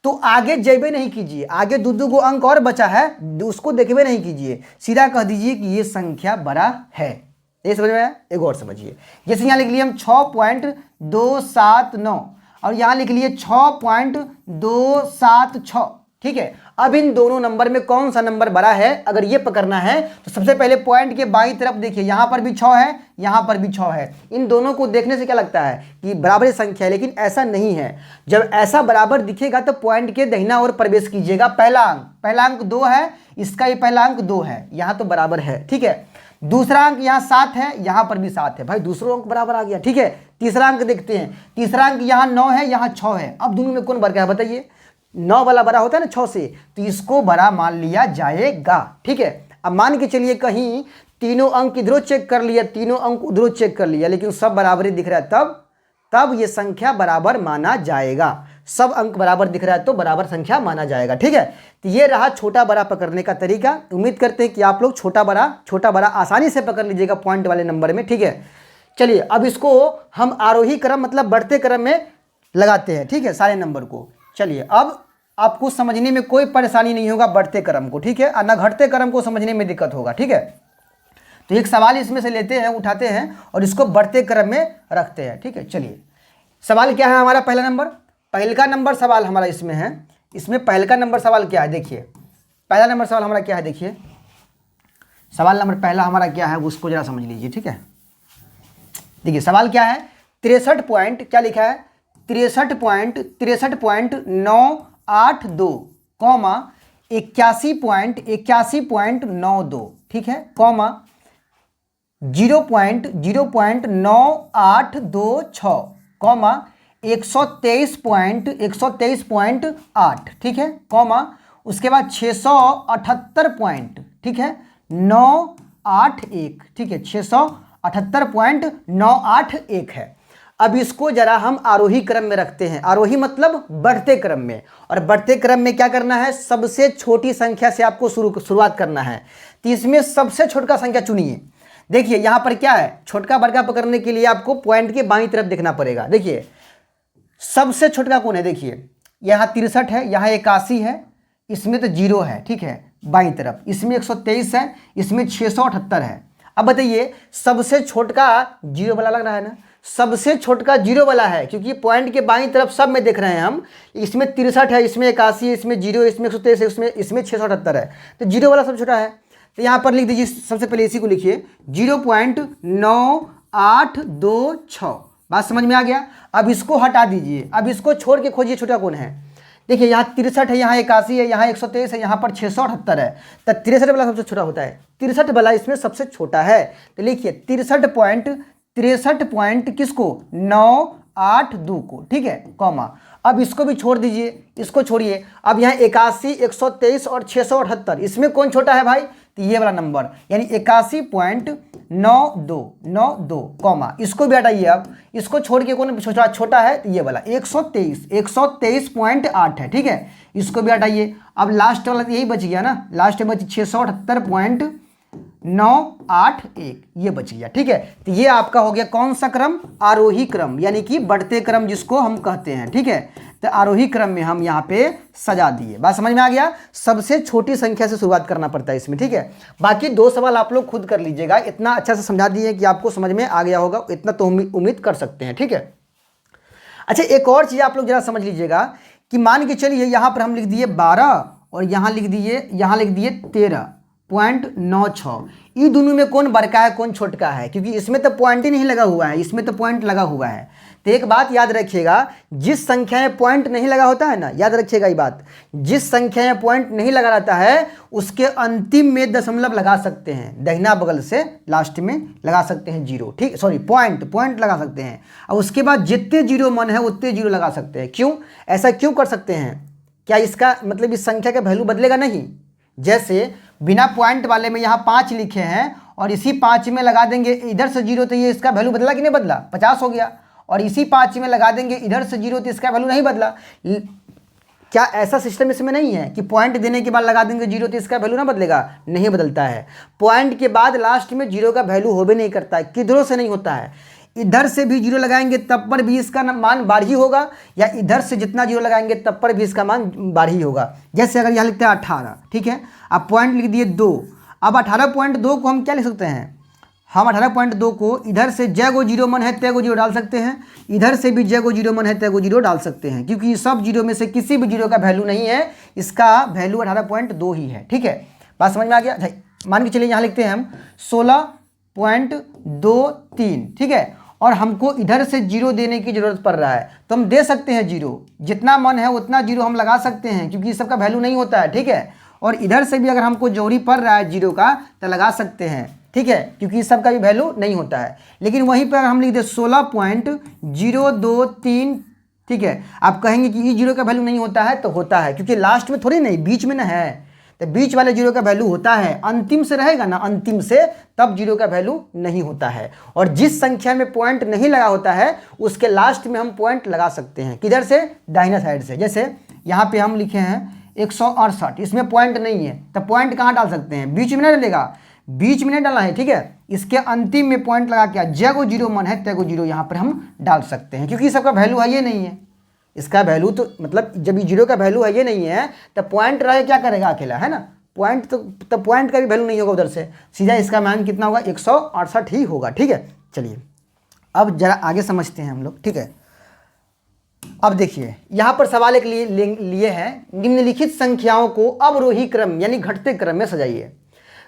तो आगे जेबे नहीं कीजिए, आगे दो गो अंक और बचा है उसको देखबे नहीं कीजिए, सीधा कह दीजिए कि ये संख्या बड़ा है। ये समझ में आया? एक और समझिए, जैसे यहाँ लिख लिए हम 6.279 और यहाँ लिख लिए 6.276, ठीक है। अब इन दोनों नंबर में कौन सा नंबर बड़ा है अगर ये पकड़ना है तो सबसे पहले पॉइंट के बाईं तरफ देखिए, यहाँ पर भी 6 है यहाँ पर भी 6 है, इन दोनों को देखने से क्या लगता है कि बराबर संख्या है, लेकिन ऐसा नहीं है। जब ऐसा बराबर दिखेगा तो पॉइंट के दाहिना ओर प्रवेश कीजिएगा, पहला अंक 2 है, इसका ही पहला अंक 2 है, यहाँ तो बराबर है, ठीक है। दूसरा अंक यहाँ 7 है, यहाँ पर भी 7 है, भाई दूसरा अंक बराबर आ गया, ठीक है। तीसरा अंक देखते हैं, तीसरा अंक यहाँ 9 है यहाँ 6 है, अब दोनों में कौन बड़ा है बताइए, 9 वाला बड़ा होता है ना 6 से, तो इसको बड़ा मान लिया जाएगा, ठीक है। अब मान के चलिए कहीं तीनों अंक इधरों चेक कर लिया, तीनों अंक उधरों चेक कर लिया, लेकिन सब बराबर ही दिख रहा है, तब ये संख्या बराबर माना जाएगा। सब अंक बराबर दिख रहा है तो बराबर संख्या माना जाएगा, ठीक है। तो ये रहा छोटा बड़ा पकड़ने का तरीका। उम्मीद करते हैं कि आप लोग छोटा बड़ा आसानी से पकड़ लीजिएगा पॉइंट वाले नंबर में, ठीक है। चलिए अब इसको हम आरोही क्रम मतलब बढ़ते क्रम में लगाते हैं, ठीक है, सारे नंबर को। चलिए अब आपको समझने में कोई परेशानी नहीं होगा बढ़ते क्रम को, ठीक है, और न घटते क्रम को समझने में दिक्कत होगा, ठीक है। तो एक सवाल इसमें से लेते हैं, उठाते हैं और इसको बढ़ते क्रम में रखते हैं, ठीक है। चलिए सवाल क्या है हमारा, पहला नंबर, पहला नंबर सवाल हमारा इसमें है, इसमें पहला नंबर सवाल क्या है, देखिए पहला नंबर सवाल हमारा क्या है, देखिए सवाल नंबर पहला हमारा क्या है उसको जरा समझ लीजिए, ठीक है। देखिए सवाल क्या है, 63 पॉइंट क्या लिखा है, 63.982 कॉमा 81.92, ठीक है, कॉमा 0.982 कॉमा 123.8, ठीक है, कॉमा उसके बाद 678 पॉइंट, ठीक है 981, ठीक है 678.981 है। अब इसको जरा हम आरोही क्रम में रखते हैं, आरोही मतलब बढ़ते क्रम में, और बढ़ते क्रम में क्या करना है, सबसे छोटी संख्या से आपको शुरुआत करना है। तो इसमें सबसे छोटा संख्या चुनिए। देखिए यहाँ पर क्या है, छोटका बड़का पकड़ने के लिए आपको पॉइंट के बाईं तरफ देखना पड़ेगा। देखिए सबसे छोटका कौन है, देखिए यहाँ 63 है, यहाँ 81 है, इसमें तो 0 है, ठीक है बाईं तरफ, इसमें 123 है, इसमें 678 है। अब बताइए सबसे छोटका 0 वाला लग रहा है ना, सबसे छोटका 0 वाला है, क्योंकि पॉइंट के बाईं तरफ सब में देख रहे हैं हम, इसमें 63 है, इसमें 81 है, इसमें 0, इसमें 123 है, इसमें 678 है, तो 0 वाला सबसे छोटा है। तो यहाँ पर लिख दीजिए, सबसे पहले इसी को लिखिए 0.9826, बात समझ में आ गया। अब इसको हटा दीजिए, अब इसको छोड़ के खोजिए छोटा कौन है। देखिए यहाँ 63 है, यहाँ 81 है, यहाँ 123 है, यहाँ पर 678 है, तो 63 वाला सबसे छोटा होता है, 63 वाला इसमें सबसे छोटा है। तो लिखिए 63 पॉइंट किसको, 982 को, ठीक है, कॉमा अब इसको भी छोड़ दीजिए, इसको छोड़िए। अब यहाँ 81, 123 और 678, इसमें कौन छोटा है भाई, तो ये वाला नंबर, यानी 81.9292 कॉमा इसको भी हटाइए। अब इसको छोड़ के कौन छोटा है, तो ये वाला 123.8 है, ठीक है, इसको भी हटाइए। अब लास्ट वाला यही बच गया ना, लास्ट में बची 678.981, ये बच गया, ठीक है। तो ये आपका हो गया कौन सा क्रम, आरोही क्रम, यानी कि बढ़ते क्रम जिसको हम कहते हैं, ठीक है। तो आरोही क्रम में हम यहाँ पे सजा दिए, बात समझ में आ गया। सबसे छोटी संख्या से शुरुआत करना पड़ता है इसमें, ठीक है। बाकी 2 सवाल आप लोग खुद कर लीजिएगा, इतना अच्छा से समझा दिए कि आपको समझ में आ गया होगा, इतना तो उम्मीद कर सकते हैं, ठीक है। अच्छा एक और चीज़ आप लोग जरा समझ लीजिएगा कि मान के चलिए यहाँ पर हम लिख दिए 12 और यहाँ लिख दिए 13 0.96। ये दोनों में कौन बड़का है कौन छोटका है, क्योंकि इसमें तो पॉइंट ही नहीं लगा हुआ है, इसमें तो पॉइंट लगा हुआ है। तो एक बात याद रखिएगा, जिस संख्या में पॉइंट नहीं लगा होता है ना, याद रखिएगा ये बात, जिस संख्या में पॉइंट नहीं लगा रहता है उसके अंतिम में दशमलव लगा सकते हैं, दाहिना बगल से लास्ट में लगा सकते हैं जीरो, ठीक, सॉरी पॉइंट लगा सकते हैं। और उसके बाद जितने जीरो मन है उतने जीरो लगा सकते हैं। क्यों, ऐसा क्यों कर सकते हैं? क्या इसका मतलब इस संख्या का वैल्यू बदलेगा नहीं? जैसे बिना पॉइंट वाले में यहाँ 5 लिखे हैं और इसी 5 में लगा देंगे इधर से जीरो, तो ये इसका वैल्यू बदला कि नहीं बदला? 50 हो गया। और इसी 5 में लगा देंगे इधर से जीरो, तो इसका वैल्यू नहीं बदला। क्या ऐसा सिस्टम इसमें नहीं है कि पॉइंट देने के बाद लगा देंगे जीरो तो इसका वैल्यू ना बदलेगा? नहीं बदलता है। पॉइंट के बाद लास्ट में जीरो का वैल्यू हो भी नहीं करता है, किधरों से नहीं होता है। इधर से भी जीरो लगाएंगे तब पर भी इसका मान बाढ़ ही होगा, या इधर से जितना जीरो लगाएंगे तब पर भी इसका मान बाढ़ ही होगा। जैसे अगर यहाँ लिखते हैं 18, ठीक है, अब पॉइंट लिख दिए 2। अब 18.2 को हम क्या लिख सकते हैं? हम 18.2 को इधर से जय गो जीरो मन है तय गो जीरो डाल सकते हैं, इधर से भी जय गो जीरो मन है तय गो जीरो डाल सकते हैं, क्योंकि सब जीरो में से किसी भी जीरो का वैल्यू नहीं है, इसका वैल्यू 18.2 ही है। ठीक है, बात समझ में आ गया? मान के चलिए यहाँ लिखते हैं हम 16.23, ठीक है, और हमको इधर से जीरो देने की जरूरत पड़ रहा है, तो हम दे सकते हैं जीरो, जितना मन है उतना जीरो हम लगा सकते हैं, क्योंकि इस सब का वैल्यू नहीं होता है। ठीक है, और इधर से भी अगर हमको जोड़ी पड़ रहा है जीरो का तो लगा सकते हैं, ठीक है, क्योंकि इस सब का भी वैल्यू नहीं होता है। लेकिन वहीं पर हम लिख दे 16.023, ठीक है, आप कहेंगे कि ये जीरो का वैल्यू नहीं होता है, तो होता है, क्योंकि लास्ट में थोड़ी नहीं, बीच में ना है, तो बीच वाले जीरो का वैल्यू होता है। अंतिम से रहेगा ना, अंतिम से, तब जीरो का वैल्यू नहीं होता है। और जिस संख्या में पॉइंट नहीं लगा होता है उसके लास्ट में हम पॉइंट लगा सकते हैं, किधर से? दाहिना साइड से। जैसे यहाँ पे हम लिखे हैं 168, इसमें पॉइंट नहीं है, तो पॉइंट कहाँ डाल सकते हैं? बीच में नहीं डलेगा, बीच में नहीं डालना है, ठीक है, इसके अंतिम में पॉइंट लगा के जय को जीरो मन है तय को जीरो यहाँ पर हम डाल सकते हैं, क्योंकि सबका वैल्यू है ये नहीं है। इसका वैल्यू तो मतलब जब ये जीरो का वैल्यू है ये नहीं है तो पॉइंट रहे क्या करेगा अकेला, है ना? पॉइंट तो पॉइंट का भी वैल्यू नहीं होगा उधर से, सीधा इसका मान कितना होगा? 168 ही होगा। ठीक है, चलिए अब जरा आगे समझते हैं हम लोग। ठीक है, अब देखिए यहाँ पर सवाल एक लिए हैं, निम्नलिखित संख्याओं को अवरोही क्रम यानी घटते क्रम में सजाइए।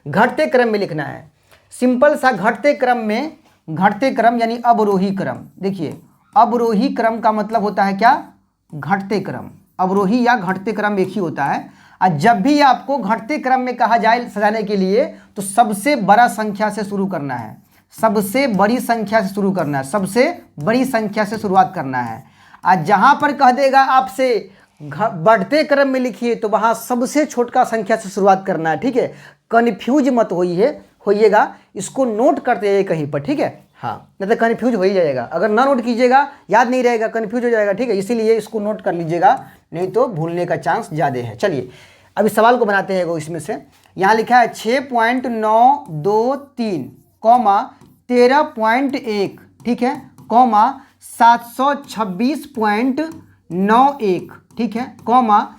घटते क्रम में लिखना है, सिंपल सा घटते क्रम में, घटते क्रम यानी अवरोही क्रम। देखिए अवरोही क्रम का मतलब होता है क्या? घटते क्रम। अवरोही या घटते क्रम एक ही होता है। और जब भी आपको घटते क्रम में कहा जाए सजाने के लिए तो सबसे बड़ा संख्या से शुरू करना है, सबसे बड़ी संख्या से शुरू करना है, सबसे बड़ी संख्या से शुरुआत करना है। आज जहाँ पर कह देगा आपसे बढ़ते क्रम में लिखिए तो वहाँ सबसे छोटा संख्या से शुरुआत करना है। ठीक है, कन्फ्यूज मत होइएगा, इसको नोट करते जाइए कहीं पर। ठीक है, हाँ, नहीं तो कन्फ्यूज हो ही जाएगा, अगर ना नोट कीजिएगा याद नहीं रहेगा, कन्फ्यूज हो जाएगा। ठीक है, इसीलिए इसको नोट कर लीजिएगा, नहीं तो भूलने का चांस ज़्यादा है। चलिए अब इस सवाल को बनाते हैं। वो इसमें से यहाँ लिखा है 6.923 कॉमा 13.1, ठीक है, कॉमा 726.91, ठीक है, कॉमा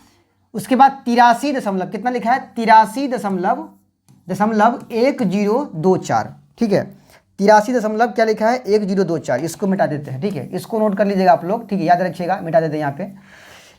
उसके बाद 83 दशमलव, कितना लिखा है? 83.1024, ठीक है, 83 क्या लिखा है? 1024। इसको मिटा देते हैं, ठीक है, इसको नोट कर लीजिएगा आप लोग, ठीक है, याद रखिएगा, मिटा देते हैं। यहाँ पे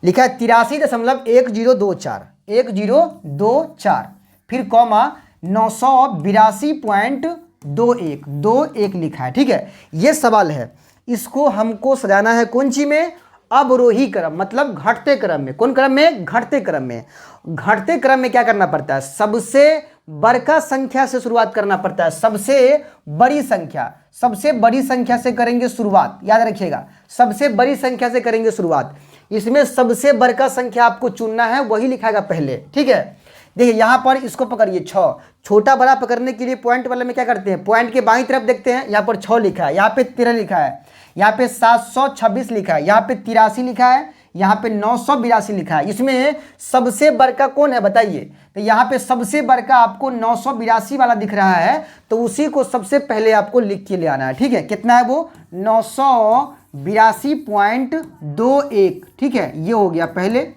लिखा है 83.1024, फिर कॉमा 982.21 लिखा है। ठीक है, ये सवाल है, इसको हमको सजाना है कौन सी में? अवरोही क्रम, मतलब घटते क्रम में। कौन क्रम में? घटते क्रम में। घटते क्रम में क्या करना पड़ता है? सबसे बड़का संख्या से शुरुआत करना पड़ता है, सबसे बड़ी संख्या, सबसे बड़ी संख्या से करेंगे शुरुआत, याद रखिएगा, सबसे बड़ी संख्या से करेंगे शुरुआत। इसमें सबसे बड़का संख्या आपको चुनना है, वही लिखाएगा पहले। ठीक है, देखिए यहाँ पर इसको पकड़िए 6, छोटा बड़ा पकड़ने के लिए पॉइंट वाले में क्या करते हैं? पॉइंट के बाईं तरफ देखते हैं, यहाँ पर 6 लिखा है, यहाँ पे 13 लिखा है, यहाँ पे 726 लिखा है, यहाँ पे 83 लिखा है, यहाँ पे 982 लिखा है। इसमें सबसे बड़का कौन है बताइए? तो यहाँ पे सबसे बड़का आपको 982 वाला दिख रहा है, तो उसी को सबसे पहले आपको लिख के ले आना है। ठीक है, कितना है वो? 982.21, ठीक है, ये हो गया पहले।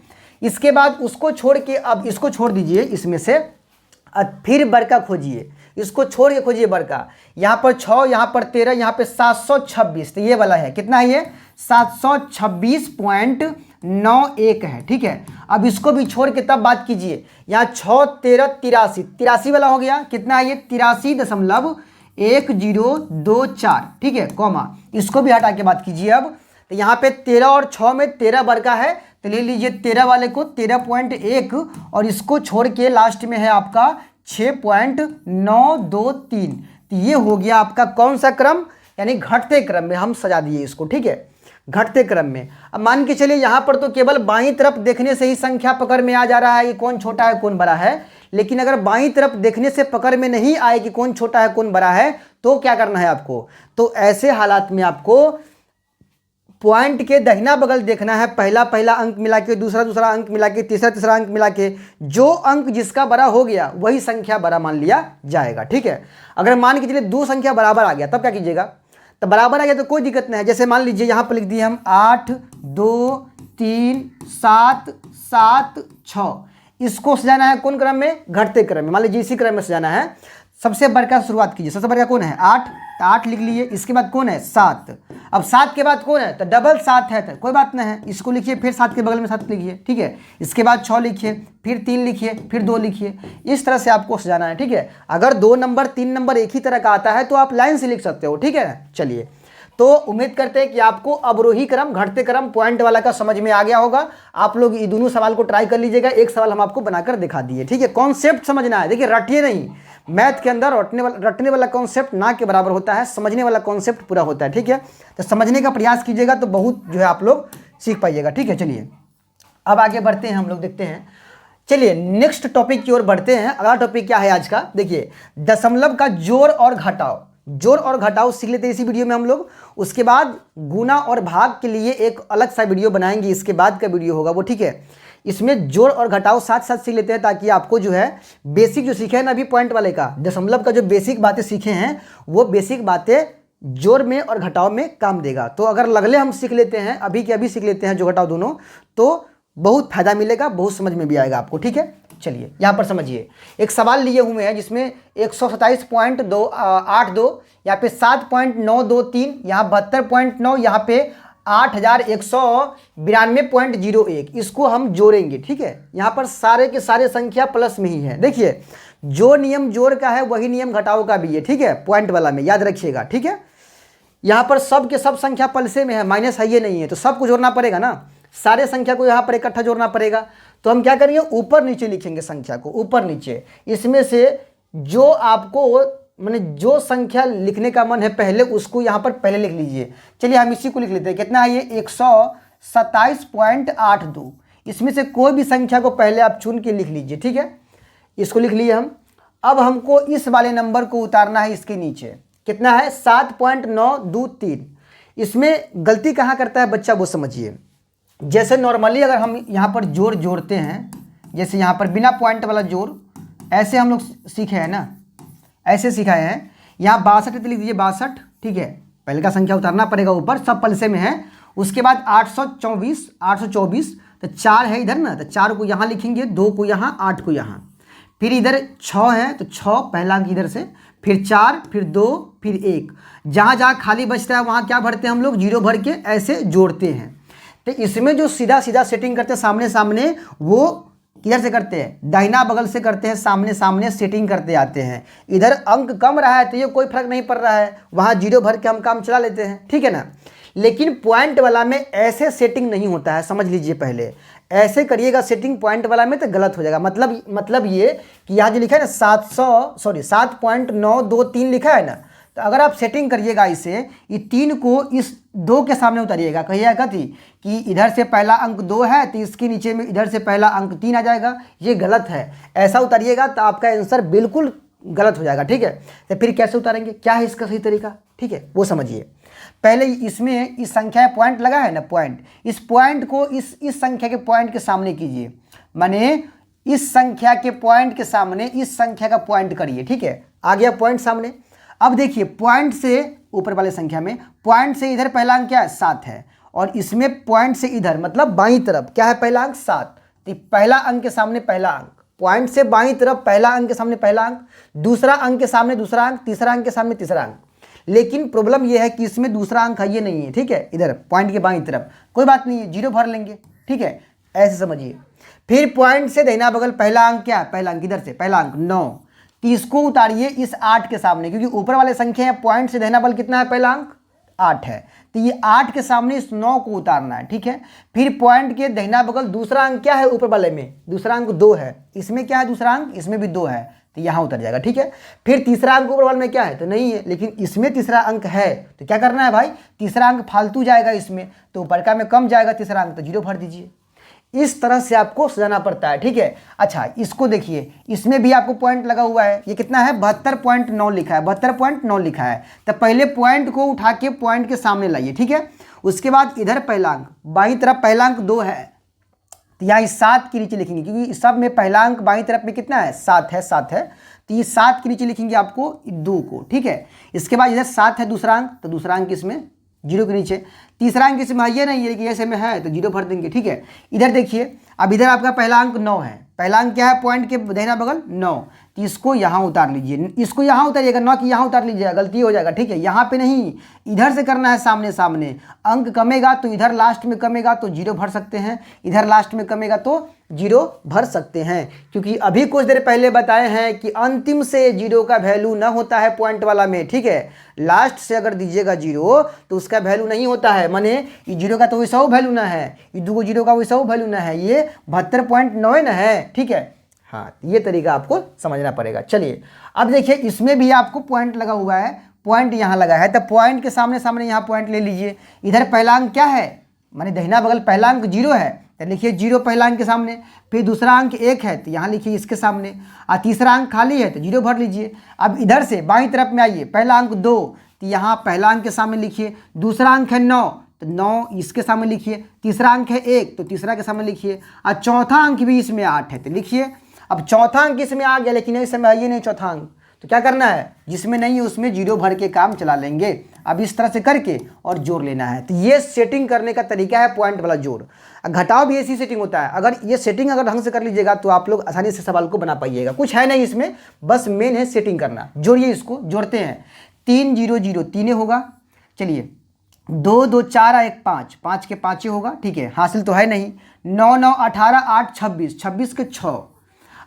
इसके बाद उसको छोड़ के अब इसको छोड़ दीजिए इसमें से, फिर बड़का खोजिए, इसको छोड़ के खोजिए बड़का। यहाँ पर 6, यहाँ पर 13, यहाँ पे 726, तो ये वाला है, कितना है ये? 726.91, 9 1 है, ठीक है। अब इसको भी छोड़ के तब बात कीजिए, यहाँ 6 13 83, 83 वाला हो गया, कितना है ये 83.1024, ठीक है, कॉमा, इसको भी हटा के बात कीजिए। अब तो यहाँ पे 13 और 6 में 13 वर्गा है, तो ले लीजिए 13 वाले को 13.1 और इसको छोड़ के लास्ट में है आपका 6.923। तो ये हो गया आपका कौन सा क्रम, यानी घटते क्रम में हम सजा दिए इसको, ठीक है, घटते क्रम में। अब मान के चलिए यहाँ पर तो केवल बाईं तरफ देखने से ही संख्या पकड़ में आ जा रहा है कि कौन छोटा है कौन बड़ा है, लेकिन अगर बाईं तरफ देखने से पकड़ में नहीं आए कि कौन छोटा है कौन बड़ा है तो क्या करना है आपको, तो ऐसे हालात में आपको पॉइंट के दाहिना बगल देखना है, पहला अंक मिला के, दूसरा अंक मिला के, तीसरा अंक मिला के, जो अंक जिसका बड़ा हो गया वही संख्या बड़ा मान लिया जाएगा, ठीक है। अगर मान के चलिए दो संख्या बराबर आ गया तब क्या कीजिएगा, तो बराबर आ गया तो कोई दिक्कत नहीं है। जैसे मान लीजिए यहाँ पर लिख दिए हम 8 2 3 7 7 6, इसको सजाना है कौन क्रम में, घटते क्रम में। मान लीजिए इसी क्रम में सजाना है। सबसे बड़का शुरुआत कीजिए, सबसे बड़का कौन है 8, तो 8 लिख लिए, इसके बाद कौन है 7, अब 7 के बाद कौन है, तो डबल 7 है, तो कोई बात नहीं है, इसको लिखिए, फिर 7 के बगल में 7 लिखिए, ठीक है, इसके बाद 6 लिखिए, फिर 3 लिखिए, फिर 2 लिखिए, इस तरह से आपको सजाना है, ठीक है। अगर 2 नंबर 3 नंबर एक ही तरह का आता है तो आप लाइन से लिख सकते हो, ठीक है। चलिए, तो उम्मीद करते हैं कि आपको अवरोही क्रम घटते क्रम पॉइंट वाला का समझ में आ गया होगा। आप लोग ये दोनों सवाल को ट्राई कर लीजिएगा, एक सवाल हम आपको बनाकर दिखा दिए, ठीक है। कॉन्सेप्ट समझना है, देखिए रटिए नहीं, मैथ के अंदर रटने वाला कॉन्सेप्ट ना के बराबर होता है, समझने वाला कॉन्सेप्ट पूरा होता है, ठीक है। तो समझने का प्रयास कीजिएगा तो बहुत जो है आप लोग सीख पाइएगा, ठीक है। चलिए अब आगे बढ़ते हैं, हम लोग देखते हैं, चलिए नेक्स्ट टॉपिक की ओर बढ़ते हैं। अगला टॉपिक क्या है आज का, देखिए दशमलव का जोड़ और घटाव, जोड़ और घटाव सीख लेते हैं इसी वीडियो में हम लोग। उसके बाद गुना और भाग के लिए एक अलग सा वीडियो बनाएंगे, इसके बाद का वीडियो होगा वो, ठीक है। इसमें जोड़ और घटाव साथ साथ सीख लेते हैं ताकि आपको जो है बेसिक जो सीखे हैं ना अभी पॉइंट वाले का, दशमलव का जो बेसिक बातें सीखे हैं वो बेसिक बातें जोड़ में और घटाव में काम देगा। तो अगर लगले हम सीख लेते हैं, अभी के अभी सीख लेते हैं जो घटाव दोनों, तो बहुत फायदा मिलेगा, बहुत समझ में भी आएगा आपको, ठीक है। चलिए यहाँ पर समझिए, एक सवाल लिए हुए हैं जिसमें 127.82, यहाँ पे 7.923, यहाँ 72.9, यहाँ पे 8192.01, इसको हम जोड़ेंगे, ठीक है। यहाँ पर सारे के सारे संख्या प्लस में ही है। देखिए जो नियम जोड़ का है वही नियम घटाव का भी है, ठीक है, पॉइंट वाला में याद रखिएगा, ठीक है। यहाँ पर सब के सब संख्या प्लसे में है, माइनस है ये नहीं है, तो सबको जोड़ना पड़ेगा ना, सारे संख्या को यहाँ पर इकट्ठा जोड़ना पड़ेगा। तो हम क्या करेंगे, ऊपर नीचे लिखेंगे संख्या को, ऊपर नीचे, इसमें से जो आपको मैंने जो संख्या लिखने का मन है पहले उसको यहाँ पर पहले लिख लीजिए। चलिए हम इसी को लिख लेते हैं, कितना है ये 127.82, इसमें से कोई भी संख्या को पहले आप चुन के लिख लीजिए, ठीक है, इसको लिख लिए हम। अब हमको इस वाले नंबर को उतारना है इसके नीचे, कितना है 7.923। इसमें गलती कहाँ करता है बच्चा वो समझिए। जैसे नॉर्मली अगर हम यहाँ पर जोड़ जोड़ते हैं, जैसे यहाँ पर बिना पॉइंट वाला जोड़, ऐसे हम लोग सीखे हैं ना, ऐसे सिखाए हैं। यहाँ 62 लिख दीजिए, 62, ठीक है, पहले का संख्या उतारना पड़ेगा ऊपर, सब पलसे में है। उसके बाद 824, तो 4 है इधर ना, तो 4 को यहाँ लिखेंगे, 2 को यहाँ, 8 को यहाँ, फिर इधर 6 है तो 6 पहला अंक इधर से, फिर 4, फिर 2, फिर 1, जहाँ जहाँ खाली बचता है वहाँ क्या भरते हैं हम लोग, जीरो भर के ऐसे जोड़ते हैं। तो इसमें जो सीधा सीधा सेटिंग करते हैं सामने सामने, वो किधर से करते हैं, दाहिना बगल से करते हैं, सामने सामने सेटिंग करते आते हैं। इधर अंक कम रहा है तो ये कोई फर्क नहीं पड़ रहा है, वहाँ जीरो भर के हम काम चला लेते हैं, ठीक है ना। लेकिन पॉइंट वाला में ऐसे सेटिंग नहीं होता है, समझ लीजिए। पहले ऐसे करिएगा सेटिंग पॉइंट वाला में तो गलत हो जाएगा। मतलब ये कि यहाँ जो लिखा है ना 7.923 लिखा है ना, तो अगर आप सेटिंग करिएगा इसे, ये 3 को इस 2 के सामने उतारिएगा, कहिएगा कथी कि इधर से पहला अंक 2 है तो इसके नीचे में इधर से पहला अंक 3 आ जाएगा, ये गलत है। ऐसा उतारिएगा तो आपका आंसर बिल्कुल गलत हो जाएगा, ठीक है। तो फिर कैसे उतारेंगे, क्या है इसका सही तरीका, ठीक है, वो समझिए। पहले इसमें इस संख्या में पॉइंट लगा है ना, पॉइंट, इस पॉइंट को इस संख्या के पॉइंट के सामने कीजिए, माने इस संख्या के पॉइंट के सामने इस संख्या का पॉइंट करिए, ठीक है, आ गया पॉइंट सामने। अब देखिए पॉइंट से ऊपर वाले संख्या में, पॉइंट से इधर पहला अंक क्या है 7 है, और इसमें पॉइंट से इधर मतलब बाईं तरफ क्या है पहला अंक 7, तो पहला अंक के सामने पहला अंक, पॉइंट से बाईं तरफ पहला अंक के सामने पहला अंक, दूसरा अंक के सामने दूसरा अंक, तीसरा अंक के सामने तीसरा अंक। लेकिन प्रॉब्लम यह है कि इसमें दूसरा अंक है ये नहीं है, ठीक है, इधर पॉइंट के बाईं तरफ, कोई बात नहीं है, जीरो भर लेंगे, ठीक है, ऐसे समझिए। फिर पॉइंट से दाहिना बगल पहला अंक क्या है, पहला अंक इधर से पहला अंक 9, तो इसको उतारिए इस 8 के सामने, क्योंकि ऊपर वाले संख्या है, पॉइंट से दाहिना बगल कितना है, पहला अंक 8 है, तो ये 8 के सामने इस 9 को उतारना है, ठीक है। फिर पॉइंट के दाहिना बगल दूसरा अंक क्या है, ऊपर वाले में दूसरा अंक 2 है, इसमें क्या है दूसरा अंक, इसमें भी 2 है, तो यहाँ उतर जाएगा, ठीक है। फिर तीसरा अंक ऊपर वाले में क्या है, तो नहीं है, लेकिन इसमें तीसरा अंक है, तो क्या करना है भाई, तीसरा अंक फालतू जाएगा इसमें, तो ऊपर का में कम जाएगा तीसरा अंक, तो 0 भर दीजिए। इस तरह से आपको सजाना पड़ता है, ठीक है। अच्छा, इसको देखिए, इसमें भी आपको पॉइंट लगा हुआ है, ये कितना है, 72.9 लिखा है, 72.9 लिखा है, तो पहले पॉइंट को उठा के पॉइंट के सामने लाइए, ठीक है। उसके बाद इधर पहला अंक, बाईं तरफ पहला अंक 2 है, तो यहाँ 7 के नीचे लिखेंगे, क्योंकि सब में पहला अंक बाईं तरफ में कितना है, 7 है, 7 है, तो ये 7 के नीचे लिखेंगे आपको 2 को, ठीक है। इसके बाद इधर 7 है दूसरा अंक, तो दूसरा अंक इसमें 0 के नीचे, तीसरा अंक इसमें ये नहीं है कि ऐसे में है, तो 0 भर देंगे, ठीक है। इधर देखिए, अब इधर आपका पहला अंक 9 है, पहला अंक क्या है, पॉइंट के दाहिना बगल 9, तो इसको यहाँ उतार लीजिए, इसको यहाँ उतारिएगा, 9 की यहाँ उतार लीजिएगा, गलती हो जाएगा, ठीक है। यहाँ पे नहीं, इधर से करना है, सामने सामने, अंक कमेगा तो इधर लास्ट में कमेगा तो 0 भर सकते हैं, इधर लास्ट में कमेगा तो 0 भर सकते हैं, क्योंकि अभी कुछ देर पहले बताए हैं कि अंतिम से 0 का वैल्यू न होता है पॉइंट वाला में, ठीक है। लास्ट से अगर दीजिएगा 0 तो उसका वैल्यू नहीं होता है, माने ये 0 का तो वैसा वैल्यू ना है, ये 2 0 का वैसा वैल्यू ना है, ये 72.9 ना है, ठीक है। हाँ, ये तरीका आपको समझना पड़ेगा। चलिए, अब देखिए, इसमें भी आपको पॉइंट लगा हुआ है, पॉइंट यहाँ लगा है, तो पॉइंट के सामने सामने यहाँ पॉइंट ले लीजिए। इधर पहला अंक क्या है, माने दाहिना बगल पहला अंक 0 है, तो लिखिए 0 पहला अंक के सामने, फिर दूसरा अंक 1 है, तो यहाँ लिखिए इसके सामने, और तीसरा अंक खाली है तो 0 भर लीजिए। अब इधर से बाईं तरफ में आइए, पहला अंक 2, तो यहाँ पहला अंक के सामने लिखिए, दूसरा अंक है 9, तो 9 इसके सामने लिखिए, तीसरा अंक है 1, तो तीसरा के सामने लिखिए, और चौथा अंक भी इसमें 8 है, तो लिखिए। अब चौथा अंक इसमें आ गया, लेकिन इस समय आइए नहीं चौथा अंक, तो क्या करना है, जिसमें नहीं है उसमें 0 भर के काम चला लेंगे। अब इस तरह से करके और जोड़ लेना है, तो ये सेटिंग करने का तरीका है पॉइंट वाला जोड़। घटाव भी ऐसी सेटिंग होता है, अगर ये सेटिंग अगर ढंग से कर लीजिएगा तो आप लोग आसानी से सवाल को बना पाइएगा, कुछ है नहीं इसमें, बस मेन है सेटिंग करना। जोड़िए, इसको जोड़ते हैं, 3 0 0 3 होगा, चलिए 2 2 4 1 5 5 के 5 होगा, ठीक है, हासिल तो है नहीं, 9 9 18 8 26 26 के 6,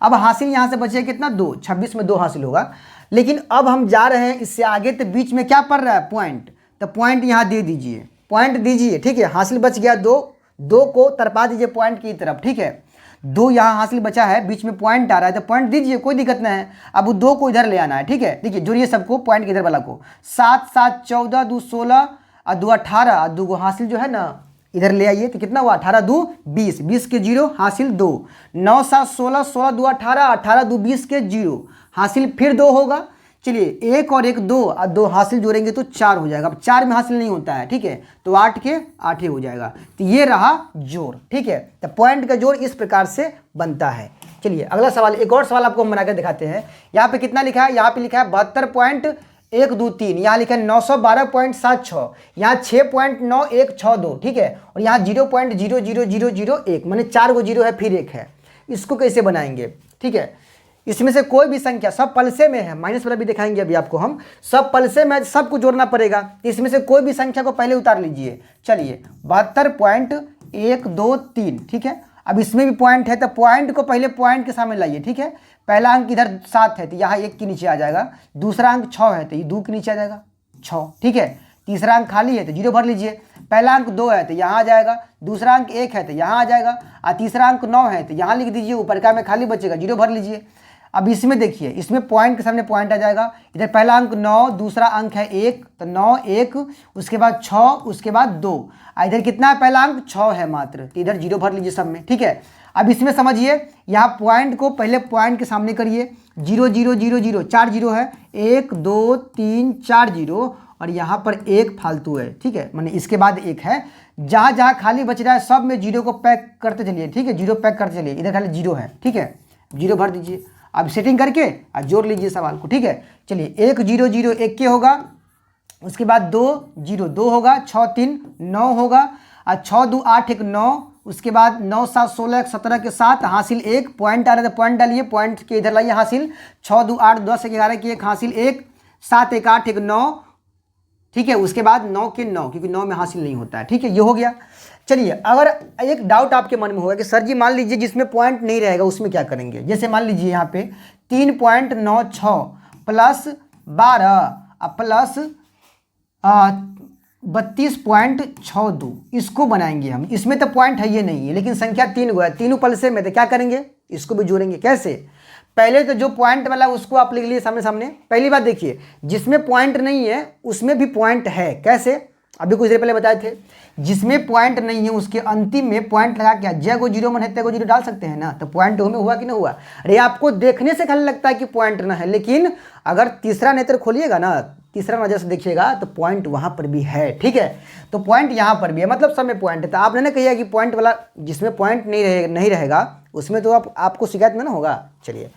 अब हासिल यहाँ से बचे कितना, 2, 26 में 2 हासिल होगा। लेकिन अब हम जा रहे हैं इससे आगे, तो बीच में क्या पड़ रहा है, पॉइंट, तो पॉइंट यहाँ दे दीजिए, पॉइंट दीजिए, ठीक है। हासिल बच गया 2, 2 को तरपा दीजिए पॉइंट की तरफ, ठीक है। 2 यहाँ हासिल बचा है, बीच में पॉइंट आ रहा है, तो पॉइंट दीजिए, कोई दिक्कत नहीं है। अब वो 2 को इधर ले आना है, ठीक है। देखिए, जोड़िए सबको, पॉइंट के इधर वाला को, 7 7 14 2 16 और 2 18, और 2 हासिल जो है ना इधर ले आइए, तो कितना हुआ, 18 2 20, 20 के 0 हासिल 2, 9 7 16 16 2 18, 18 2 20 के 0 हासिल फिर 2 होगा। चलिए, 1 और 1 2 और 2 हासिल जोड़ेंगे तो 4 हो जाएगा। अब 4 में हासिल नहीं होता है, ठीक है, तो 8 के 8 ही हो जाएगा। तो ये रहा जोड़, ठीक है। तो पॉइंट का जोड़ इस प्रकार से बनता है। चलिए, अगला सवाल, एक और सवाल आपको हम बनाकर दिखाते हैं। यहाँ पे कितना लिखा है, यहाँ पे लिखा है 72.123, यहाँ लिखा है 912.76, यहाँ 6.9162, ठीक है, और यहाँ 0.00001, माने 4 को 0 है फिर 1 है। इसको कैसे बनाएंगे, ठीक है। इसमें से कोई भी संख्या, सब पलसे में है, माइनस वाला भी दिखाएंगे अभी आपको हम, सब पलसे में सबको जोड़ना पड़ेगा। इसमें से कोई भी संख्या को पहले उतार लीजिए। चलिए, 72.123, ठीक है। अब इसमें भी पॉइंट है, तो पॉइंट को पहले पॉइंट के सामने लाइए, ठीक है। पहला अंक इधर 7 है, तो यहाँ 1 के नीचे आ जाएगा, दूसरा अंक 6 है, तो ये 2 के नीचे आ जाएगा 6, ठीक है। तीसरा अंक खाली है तो 0 भर लीजिए, पहला अंक 2 है तो यहाँ आ जाएगा, दूसरा अंक 1 है तो यहाँ आ जाएगा, और तीसरा अंक 9 है तो यहाँ लिख दीजिए, ऊपर का में खाली बचेगा, 0 भर लीजिए। अब इसमें देखिए, इसमें पॉइंट के सामने पॉइंट आ जाएगा, इधर पहला अंक 9, दूसरा अंक है 1, तो 9 1, उसके बाद 6, उसके बाद 2, इधर कितना है, पहला अंक 6 है मात्र, तो इधर 0 भर लीजिए सब में, ठीक है। अब इसमें समझिए, यहाँ पॉइंट को पहले पॉइंट के सामने करिए, 0 0 0 0, 4 0 है, 1 2 3 4 0, और यहाँ पर 1 फालतू है, ठीक है, माने इसके बाद 1 है। जहाँ जहाँ खाली बच रहा है सब में 0 को पैक करते चलिए, ठीक है, 0 पैक करते चलिए, इधर खाली 0 है, ठीक है, 0 भर दीजिए। अब सेटिंग करके और जोड़ लीजिए सवाल को, ठीक है। चलिए, 1 0 0 1 के होगा, उसके बाद 2 0 2 होगा, 6 3 9 होगा, और 6 2 8 1 9, उसके बाद 9 7 16 1 17 के 7 हासिल 1, पॉइंट आ रहा है, पॉइंट डालिए, पॉइंट के इधर लाइए हासिल, 6 2 8 10 11 की 1 हासिल 1, 7 1 8 1 9, ठीक है। उसके बाद 9 के 9, क्योंकि 9 में हासिल नहीं होता है, ठीक है। ये हो गया। चलिए, अगर एक डाउट आपके मन में होगा कि सर जी मान लीजिए जिसमें पॉइंट नहीं रहेगा उसमें क्या करेंगे। जैसे मान लीजिए यहाँ पे 3.96 प्लस 12 प्लस 32.62, इसको बनाएंगे हम। इसमें तो पॉइंट है ये नहीं है, लेकिन संख्या 3 गो है, तीनों पलसे में, तो क्या करेंगे, इसको भी जोड़ेंगे। कैसे, पहले तो जो पॉइंट वाला उसको आप लिख लिए सामने सामने। पहली बात देखिए, जिसमें पॉइंट नहीं है उसमें भी पॉइंट है। कैसे, अभी कुछ देर पहले बताए थे, जिसमें पॉइंट नहीं है उसके अंतिम में पॉइंट लगा के जय को जीरो मन है तय को जीरो डाल सकते हैं ना। तो पॉइंट में हुआ कि नहीं हुआ। अरे आपको देखने से खाली लगता है कि पॉइंट ना है, लेकिन अगर तीसरा नेत्र खोलिएगा ना, तीसरा नजर से देखिएगा तो पॉइंट वहां पर भी है, ठीक है। तो पॉइंट यहाँ पर भी है, मतलब सब में पॉइंट है। तो आपने ना कहिए कि पॉइंट वाला जिसमें पॉइंट नहीं रहेगा उसमें तो आपको शिकायत में ना होगा। चलिए,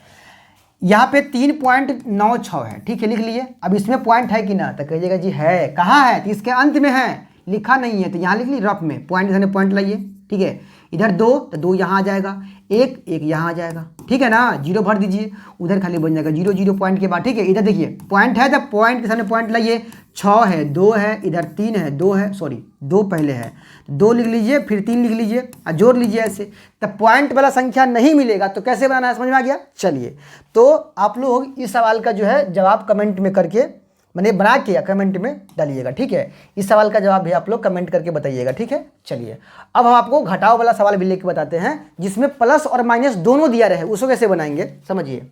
यहाँ पे 3.96 है, ठीक है, लिख लिए। अब इसमें पॉइंट है कि ना, तो कहिएगा जी है। कहाँ है, तो इसके अंत में है, लिखा नहीं है, तो यहाँ लिख ली रफ में, पॉइंट इधर पॉइंट लाइए, ठीक है। इधर 2 तो 2 यहाँ आ जाएगा, 1 यहाँ आ जाएगा, ठीक है ना। जीरो भर दीजिए, उधर खाली बन जाएगा 0 0 पॉइंट के बाद, ठीक है। इधर देखिए पॉइंट है तो पॉइंट के सामने पॉइंट लाइए। 6 है, 2 है, इधर 3 है, 2 है, सॉरी 2 पहले है, 2 लिख लीजिए, फिर 3 लिख लीजिए और जोड़ लीजिए ऐसे। तो पॉइंट वाला संख्या नहीं मिलेगा तो कैसे बनाना है, समझ में आ गया। चलिए, तो आप लोग इस सवाल का जो है जवाब कमेंट में करके मैंने बना के कमेंट में डालिएगा, ठीक है। इस सवाल का जवाब भी आप लोग कमेंट करके बताइएगा, ठीक है। चलिए, अब हम आपको घटाव वाला सवाल भी लेके बताते हैं, जिसमें प्लस और माइनस दोनों दिया रहे, उसको कैसे बनाएंगे समझिए।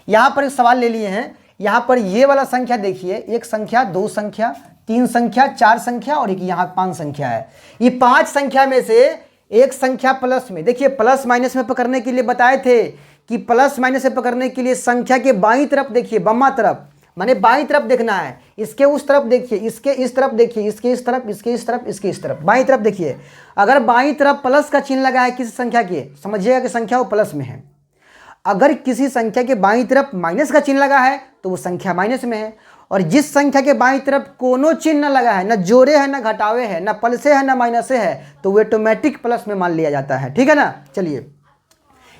यहाँ पर एक सवाल ले लिए हैं, यहाँ पर ये वाला संख्या देखिए, 1 संख्या, 2 संख्या, 3 संख्या, 4 संख्या और एक यहाँ 5 संख्या है। ये 5 संख्या में से एक संख्या प्लस में, देखिए प्लस माइनस में पकड़ने के लिए बताए थे कि प्लस माइनस से पकड़ने के लिए संख्या के बाईं तरफ देखिए, बम्मा तरफ, माने बाईं तरफ देखना है। इसके उस तरफ देखिए, इसके इस तरफ देखिए, इसके इस तरफ, इसके इस तरफ, इसके इस तरफ, बाईं तरफ देखिए। अगर बाईं तरफ प्लस का चिन्ह लगा है किसी संख्या के, समझिएगा कि संख्या वो प्लस में है। अगर किसी संख्या के बाईं तरफ माइनस का चिन्ह लगा है तो वो संख्या माइनस में है। और जिस संख्या के बाईं तरफ कोनो चिन्ह न लगा है, न जोड़े है, न घटावे है, न प्लसे है, न माइनसे है, तो वो ऑटोमेटिक प्लस में मान लिया जाता है, ठीक है ना। चलिए,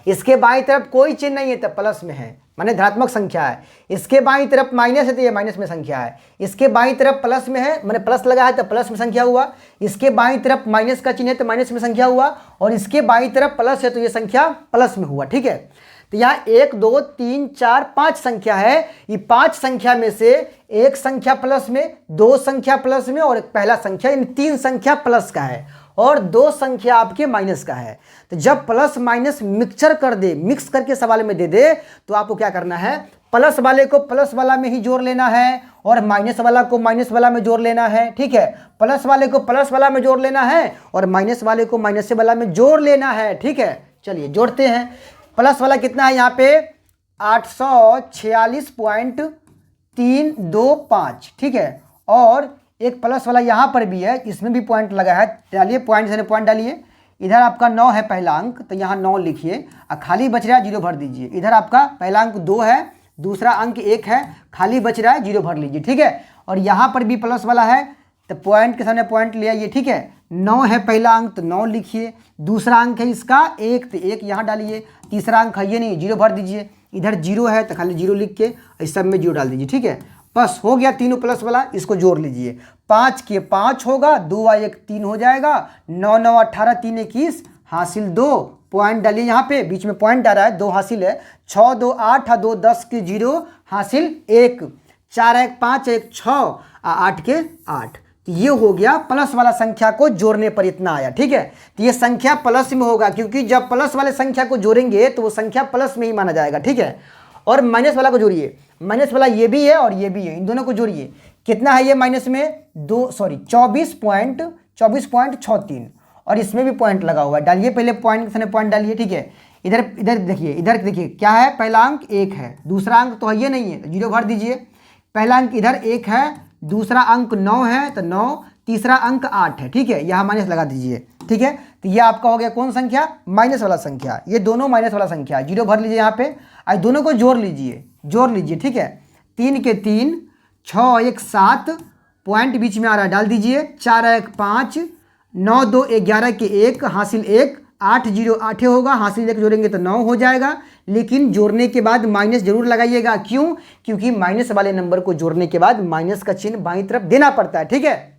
इसके बाईं तरफ कोई चिन्ह नहीं है तो प्लस में है, माने धनात्मक संख्या है। इसके बाईं तरफ माइनस है तो ये माइनस में संख्या है। इसके बाईं तरफ प्लस में है, माने प्लस लगा है तो प्लस में संख्या हुआ। इसके बाईं तरफ माइनस का चिन्ह है तो माइनस में संख्या हुआ। और इसके बाईं तरफ प्लस है तो ये संख्या प्लस में हुआ, ठीक है। तो यहाँ 1 2 3 4 5 संख्या है। ये 5 संख्या में से एक संख्या प्लस में, 2 संख्या प्लस में और एक पहला संख्या, इन 3 संख्या प्लस का है और 2 संख्या आपके माइनस का है। तो जब प्लस माइनस मिक्सचर कर दे, मिक्स करके सवाल में दे दे, तो आपको क्या करना है, प्लस वाले को प्लस वाला में ही जोड़ लेना है और माइनस वाला को माइनस वाला में जोड़ लेना है, ठीक है। प्लस वाले को प्लस वाला में जोड़ लेना है और माइनस वाले को माइनस वाला में जोड़ लेना है, ठीक है। चलिए जोड़ते हैं। प्लस वाला कितना है यहाँ पे 846.325, ठीक है। और एक प्लस वाला यहाँ पर भी है, इसमें भी पॉइंट लगा है, डालिए पॉइंट से पॉइंट डालिए। इधर आपका 9 है पहला अंक, तो यहाँ 9 लिखिए और खाली बच रहा है 0 भर दीजिए। इधर आपका पहला अंक 2 है, दूसरा अंक 1 है, खाली बच रहा है 0 भर लीजिए, ठीक है। और यहाँ पर भी प्लस वाला है तो पॉइंट के सामने पॉइंट ले आइए, ठीक है। 9 है पहला अंक तो 9 लिखिए, दूसरा अंक है इसका 1 तो 1 यहाँ डालिए, तीसरा अंक है ये नहीं, 0 भर दीजिए। इधर 0 है तो खाली 0 लिख के इस सब में 0 डाल दीजिए, ठीक है। बस हो गया, तीनों प्लस वाला, इसको जोड़ लीजिए। 5 के 5 होगा, 2 और 1 3 हो जाएगा, 9 9 18 3 21 हासिल 2, पॉइंट डालिए यहाँ पे, बीच में पॉइंट आ रहा है, 2 हासिल है, 6 2 8 और 2 10 के 0 हासिल 1, 4 1 5 1 6 और 8 के 8। तो ये हो गया प्लस वाला संख्या को जोड़ने पर इतना आया, ठीक है। तो ये संख्या प्लस में होगा, क्योंकि जब प्लस वाले संख्या को जोड़ेंगे तो वो संख्या प्लस में ही माना जाएगा, ठीक है। और माइनस वाला को जोड़िए, माइनस वाला ये भी है और ये भी है, इन दोनों को जोड़िए। कितना है ये माइनस में 24.63 और इसमें भी पॉइंट लगा हुआ है, डालिए पहले पॉइंट के सामने पॉइंट डालिए, ठीक है। इधर इधर देखिए, इधर देखिए क्या है, पहला अंक 1 है, दूसरा अंक तो है ये नहीं है, 0 भर दीजिए। पहला अंक इधर 1 है, दूसरा अंक 9 है तो 9, तीसरा अंक 8 है, ठीक है। यहाँ माइनस लगा दीजिए, ठीक है। तो ये आपका हो गया कौन संख्या, माइनस वाला संख्या। ये दोनों माइनस वाला संख्या, 0 भर लीजिए यहाँ पे, आज दोनों को जोड़ लीजिए, ठीक है। 3 के 3, 6 1 7, पॉइंट बीच में आ रहा है डाल दीजिए, 4 1 5, 9 2 11 के 1 हासिल 1, 8 जीरो 8 होगा, हासिल लेकर जोड़ेंगे तो 9 हो जाएगा, लेकिन जोड़ने के बाद माइनस जरूर लगाइएगा। क्यों? क्योंकि माइनस वाले नंबर को जोड़ने के बाद माइनस का चिन्ह बाईं तरफ देना पड़ता है, ठीक है।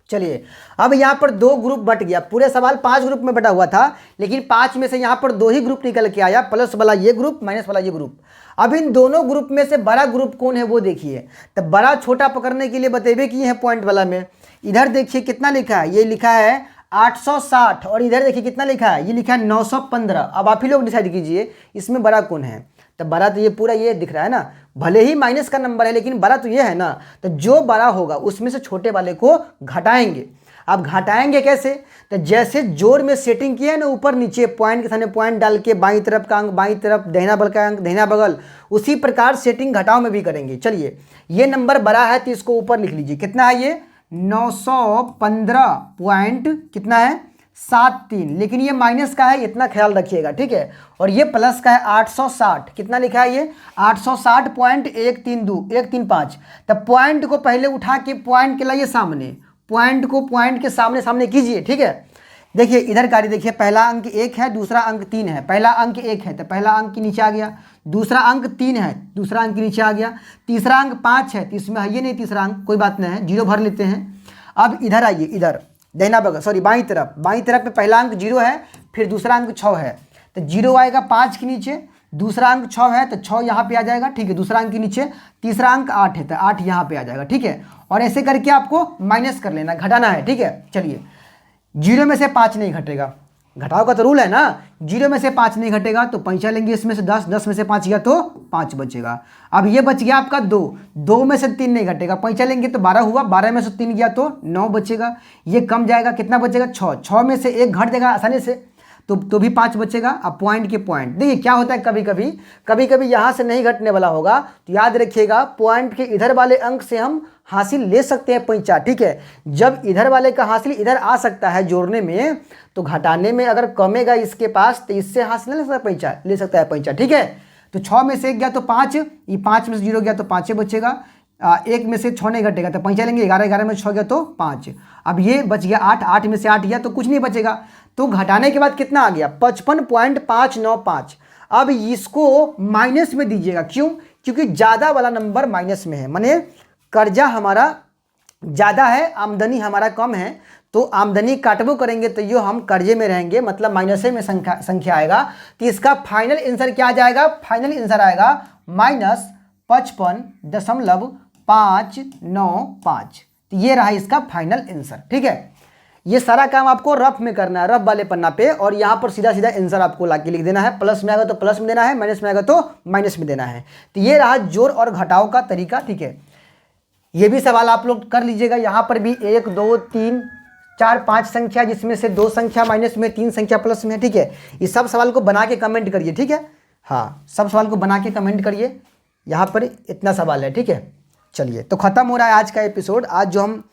चलिए, अब यहाँ पर 2 ग्रुप बट गया, पूरे सवाल 5 ग्रुप में बटा हुआ था, लेकिन 5 में से यहाँ पर 2 ही ग्रुप निकल के आया, प्लस वाला ये ग्रुप, माइनस वाला ये ग्रुप। अब इन दोनों ग्रुप में से बड़ा ग्रुप कौन है वो देखिए। तब बड़ा छोटा पकड़ने के लिए बतेबे किए हैं पॉइंट वाला में। इधर देखिए कितना लिखा है, ये लिखा है 860, और इधर देखिए कितना लिखा है, ये लिखा है 915। अब आप ही लोग डिसाइड कीजिए इसमें बड़ा कौन है। तब बड़ा तो ये पूरा ये दिख रहा है ना, भले ही माइनस का नंबर है लेकिन बड़ा तो ये है ना। तो जो बड़ा होगा उसमें से छोटे वाले को घटाएंगे। अब घटाएंगे कैसे? तो जैसे जोड़ में सेटिंग किया है ना, ऊपर नीचे पॉइंट के सामने पॉइंट डाल के बाईं तरफ का अंक बाईं तरफ, दाहिना बगल का अंक दाहिना बगल, उसी प्रकार सेटिंग घटाव में भी करेंगे। चलिए, ये नंबर बड़ा है तो इसको ऊपर लिख लीजिए। कितना है ये? 915 पॉइंट कितना है? 73, लेकिन ये माइनस का है, इतना ख्याल रखिएगा, ठीक है। और ये प्लस का है 860, कितना लिखा है ये? 860.132 तब पॉइंट को पहले उठा के पॉइंट के लाइए सामने, पॉइंट को पॉइंट के सामने सामने कीजिए, ठीक है। देखिए इधर कार्य देखिए, पहला अंक 1 है, दूसरा अंक 3 है। पहला अंक 1 है तो पहला अंक के नीचे आ गया, दूसरा अंक 3 है, दूसरा अंक के नीचे आ गया, तीसरा अंक 5 है तो इसमें है ये नहीं तीसरा अंक, कोई बात नहीं है, 0 भर लेते हैं। अब इधर आइए, इधर दाहिना बगल सॉरी बाईं तरफ में पहला अंक 0 है, फिर दूसरा अंक 6 है तो 0 आएगा 5 के नीचे, दूसरा अंक 6 है तो 6 यहाँ पे आ जाएगा, ठीक है। दूसरा अंक के नीचे तीसरा अंक 8 है तो 8 यहाँ पे आ जाएगा, ठीक है। और ऐसे करके आपको माइनस कर लेना, घटाना है, ठीक है। चलिए, 0 में से 5 नहीं घटेगा, घटाव का तो रूल है ना, 0 में से 5 नहीं घटेगा तो पैंचा लेंगे इसमें से 10, 10 में से 5 गया तो 5 बचेगा। अब ये बच गया आपका 2, 2 में से 3 नहीं घटेगा, पैंचा लेंगे तो 12 हुआ, 12 में से 3 गया तो 9 बचेगा। ये कम जाएगा, कितना बचेगा? 6, 6 में से 1 घट देगा आसानी से, तो भी 5 बचेगा। अब पॉइंट के पॉइंट देखिए क्या होता है, कभी कभी यहाँ से नहीं घटने वाला होगा तो याद रखिएगा पॉइंट के इधर वाले अंक से हम हासिल ले सकते हैं पैंचा, ठीक है। जब इधर वाले का हासिल इधर आ सकता है जोड़ने में, तो घटाने में अगर कमेगा इसके पास तो इससे हासिल नहीं ले सकता है पैंचा, ठीक है। तो 6 में से 1 गया तो 5, ये 5 में से 0 गया तो 5 बचेगा, 1 में से 6 नहीं घटेगा तो पैंचा लेंगे, 11, 11 में 6 गया तो 5। अब ये बच गया 8, 8 में से 8 गया तो कुछ नहीं बचेगा। तो घटाने के बाद कितना आ गया? 55.595। अब इसको माइनस में दीजिएगा, क्यों? क्योंकि ज़्यादा वाला नंबर माइनस में है, माने कर्जा हमारा ज़्यादा है, आमदनी हमारा कम है, तो आमदनी काटबो करेंगे तो ये हम कर्जे में रहेंगे, मतलब माइनस में संख्या आएगा। तो इसका फाइनल आंसर क्या आ जाएगा? फाइनल आंसर आएगा -55.595। तो ये रहा इसका फाइनल आंसर, ठीक है। ये सारा काम आपको रफ में करना है, रफ वाले पन्ना पे, और यहाँ पर सीधा सीधा आंसर आपको लाके लिख देना है। प्लस में आएगा तो प्लस में देना है, माइनस में आएगा तो माइनस में देना है। तो ये रहा जोड़ और घटाव का तरीका, ठीक है। ये भी सवाल आप लोग कर लीजिएगा। यहाँ पर भी 1 2 3 4 5 संख्या, जिसमें से 2 संख्या माइनस में, 3 संख्या प्लस में है, ठीक है। इस सब सवाल को बना के कमेंट करिए, ठीक है। हाँ, सब सवाल को बना के कमेंट करिए। यहाँ पर इतना सवाल है, ठीक है। चलिए, तो ख़त्म हो रहा है आज का एपिसोड। आज जो हम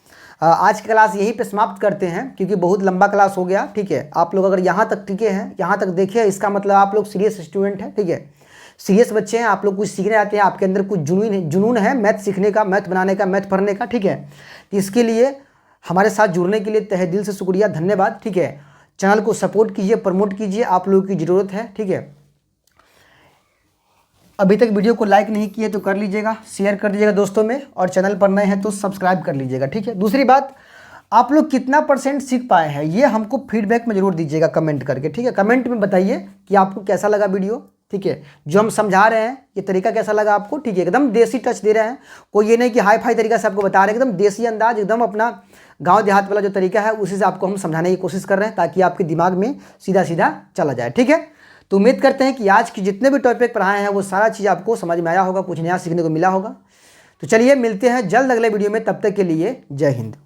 आज की क्लास यहीं पे समाप्त करते हैं, क्योंकि बहुत लंबा क्लास हो गया, ठीक है। आप लोग अगर यहाँ तक टिके हैं, यहाँ तक देखे, इसका मतलब आप लोग सीरियस स्टूडेंट हैं, ठीक है। सीरियस बच्चे हैं, आप लोग कुछ सीखने आते हैं, आपके अंदर कुछ जुनून है मैथ सीखने का, मैथ बनाने का, मैथ पढ़ने का, ठीक है। तो इसके लिए हमारे साथ जुड़ने के लिए तहे दिल से शुक्रिया, धन्यवाद, ठीक है। चैनल को सपोर्ट कीजिए, प्रमोट कीजिए, आप लोगों की ज़रूरत है, ठीक है। अभी तक वीडियो को लाइक नहीं किए तो कर लीजिएगा, शेयर कर दीजिएगा दोस्तों में, और चैनल पर नए हैं तो सब्सक्राइब कर लीजिएगा, ठीक है। दूसरी बात, आप लोग कितना % सीख पाए हैं ये हमको फीडबैक में जरूर दीजिएगा कमेंट करके, ठीक है। कमेंट में बताइए कि आपको कैसा लगा वीडियो, ठीक है। जो हम समझा रहे हैं ये तरीका कैसा लगा आपको, ठीक है। एकदम देसी टच दे रहे हैं, कोई ये नहीं कि हाई फाई तरीका से आपको बता रहे हैं, एकदम देसी अंदाज, एकदम अपना गांव देहात वाला जो तरीका है उसी से आपको हम समझाने की कोशिश कर रहे हैं, ताकि आपके दिमाग में सीधा सीधा चला जाए, ठीक है। तो उम्मीद करते हैं कि आज की जितने भी टॉपिक पढ़ाए हैं वो सारा चीज़ आपको समझ में आया होगा, कुछ नया सीखने को मिला होगा। तो चलिए मिलते हैं जल्द अगले वीडियो में, तब तक के लिए जय हिंद।